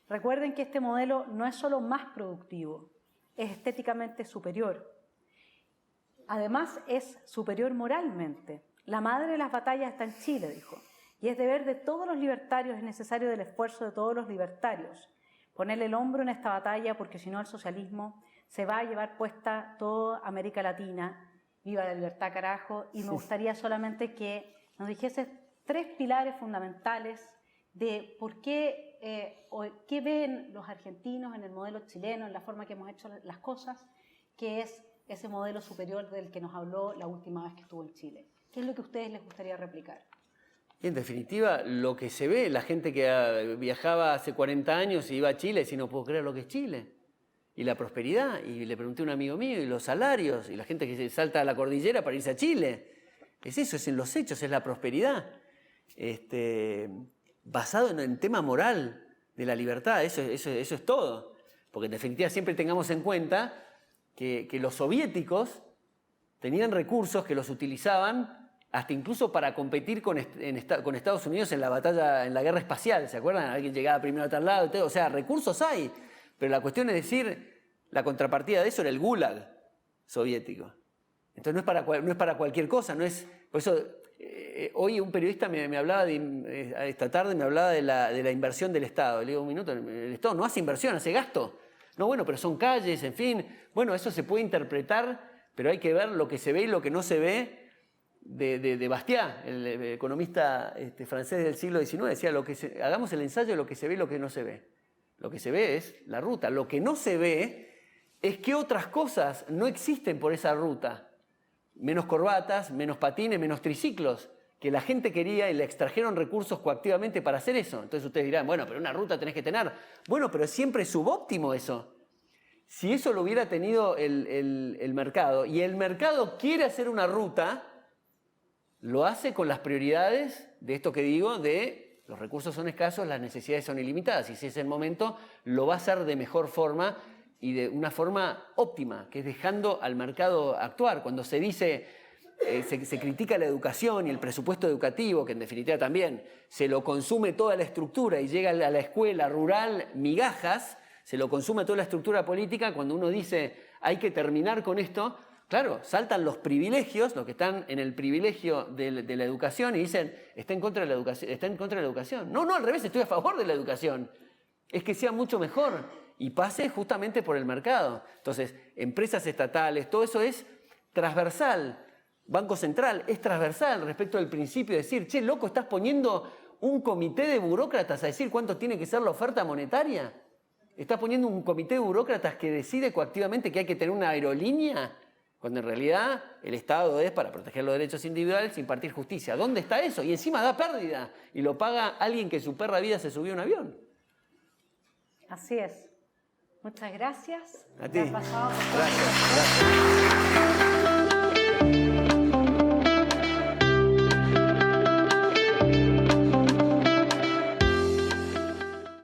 Speaker 5: Recuerden que este modelo no es solo más productivo, es estéticamente superior. Además, es superior moralmente. La madre de las batallas está en Chile, dijo. Y es deber de todos los libertarios, es necesario del esfuerzo de todos los libertarios. Ponerle el hombro en esta batalla, porque si no el socialismo se va a llevar puesta toda América Latina. Viva la libertad, carajo. Y me gustaría solamente que nos dijese 3 pilares fundamentales de por qué, o qué ven los argentinos en el modelo chileno, en la forma que hemos hecho las cosas, que es ese modelo superior del que nos habló la última vez que estuvo en Chile. ¿Qué es lo que a ustedes les gustaría replicar?
Speaker 3: Y en definitiva, lo que se ve, la gente que viajaba hace 40 años y iba a Chile, si no puedo creer lo que es Chile. Y la prosperidad, y le pregunté a un amigo mío, y los salarios, y la gente que se salta a la cordillera para irse a Chile. Es eso, es en los hechos, es la prosperidad. Basado en el tema moral de la libertad, eso es todo. Porque en definitiva siempre tengamos en cuenta que los soviéticos tenían recursos que los utilizaban hasta incluso para competir con Estados Unidos en la batalla, en la guerra espacial, ¿se acuerdan? Alguien llegaba primero a tal lado, o sea, recursos hay, pero la cuestión es decir, la contrapartida de eso era el Gulag soviético. Entonces no es para cualquier cosa, no es, por eso hoy un periodista me hablaba, esta tarde me hablaba de la inversión del Estado. Le digo, un minuto, el Estado no hace inversión, hace gasto. No, bueno, pero son calles, en fin. Bueno, eso se puede interpretar, pero hay que ver lo que se ve y lo que no se ve de Bastiat, el economista francés del siglo XIX. Decía, hagamos el ensayo de lo que se ve y lo que no se ve. Lo que se ve es la ruta. Lo que no se ve es que otras cosas no existen por esa ruta. Menos corbatas, menos patines, menos triciclos, que la gente quería y le extrajeron recursos coactivamente para hacer eso. Entonces ustedes dirán, bueno, pero una ruta tenés que tener. Bueno, pero siempre es subóptimo eso. Si eso lo hubiera tenido el mercado, y el mercado quiere hacer una ruta, lo hace con las prioridades de esto que digo, de los recursos son escasos, las necesidades son ilimitadas, y si es el momento, lo va a hacer de mejor forma y de una forma óptima, que es dejando al mercado actuar. Cuando se dice, se critica la educación y el presupuesto educativo, que en definitiva también se lo consume toda la estructura y llega a la escuela rural migajas, se lo consume toda la estructura política. Cuando uno dice hay que terminar con esto, claro, saltan los privilegios, los que están en el privilegio de la educación, y dicen, está en contra de la educación, está en contra de la educación. No, al revés, estoy a favor de la educación. Es que sea mucho mejor y pase justamente por el mercado. Entonces, empresas estatales, todo eso es transversal. Banco Central es transversal respecto al principio de decir, che, loco, ¿estás poniendo un comité de burócratas a decir cuánto tiene que ser la oferta monetaria? ¿Estás poniendo un comité de burócratas que decide coactivamente que hay que tener una aerolínea? Cuando en realidad el Estado es para proteger los derechos individuales e impartir justicia. ¿Dónde está eso? Y encima da pérdida y lo paga alguien que su perra vida se subió a un avión.
Speaker 4: Así es. Muchas gracias.
Speaker 3: A
Speaker 4: Te
Speaker 3: ti.
Speaker 4: has pasado por todo.
Speaker 3: Gracias.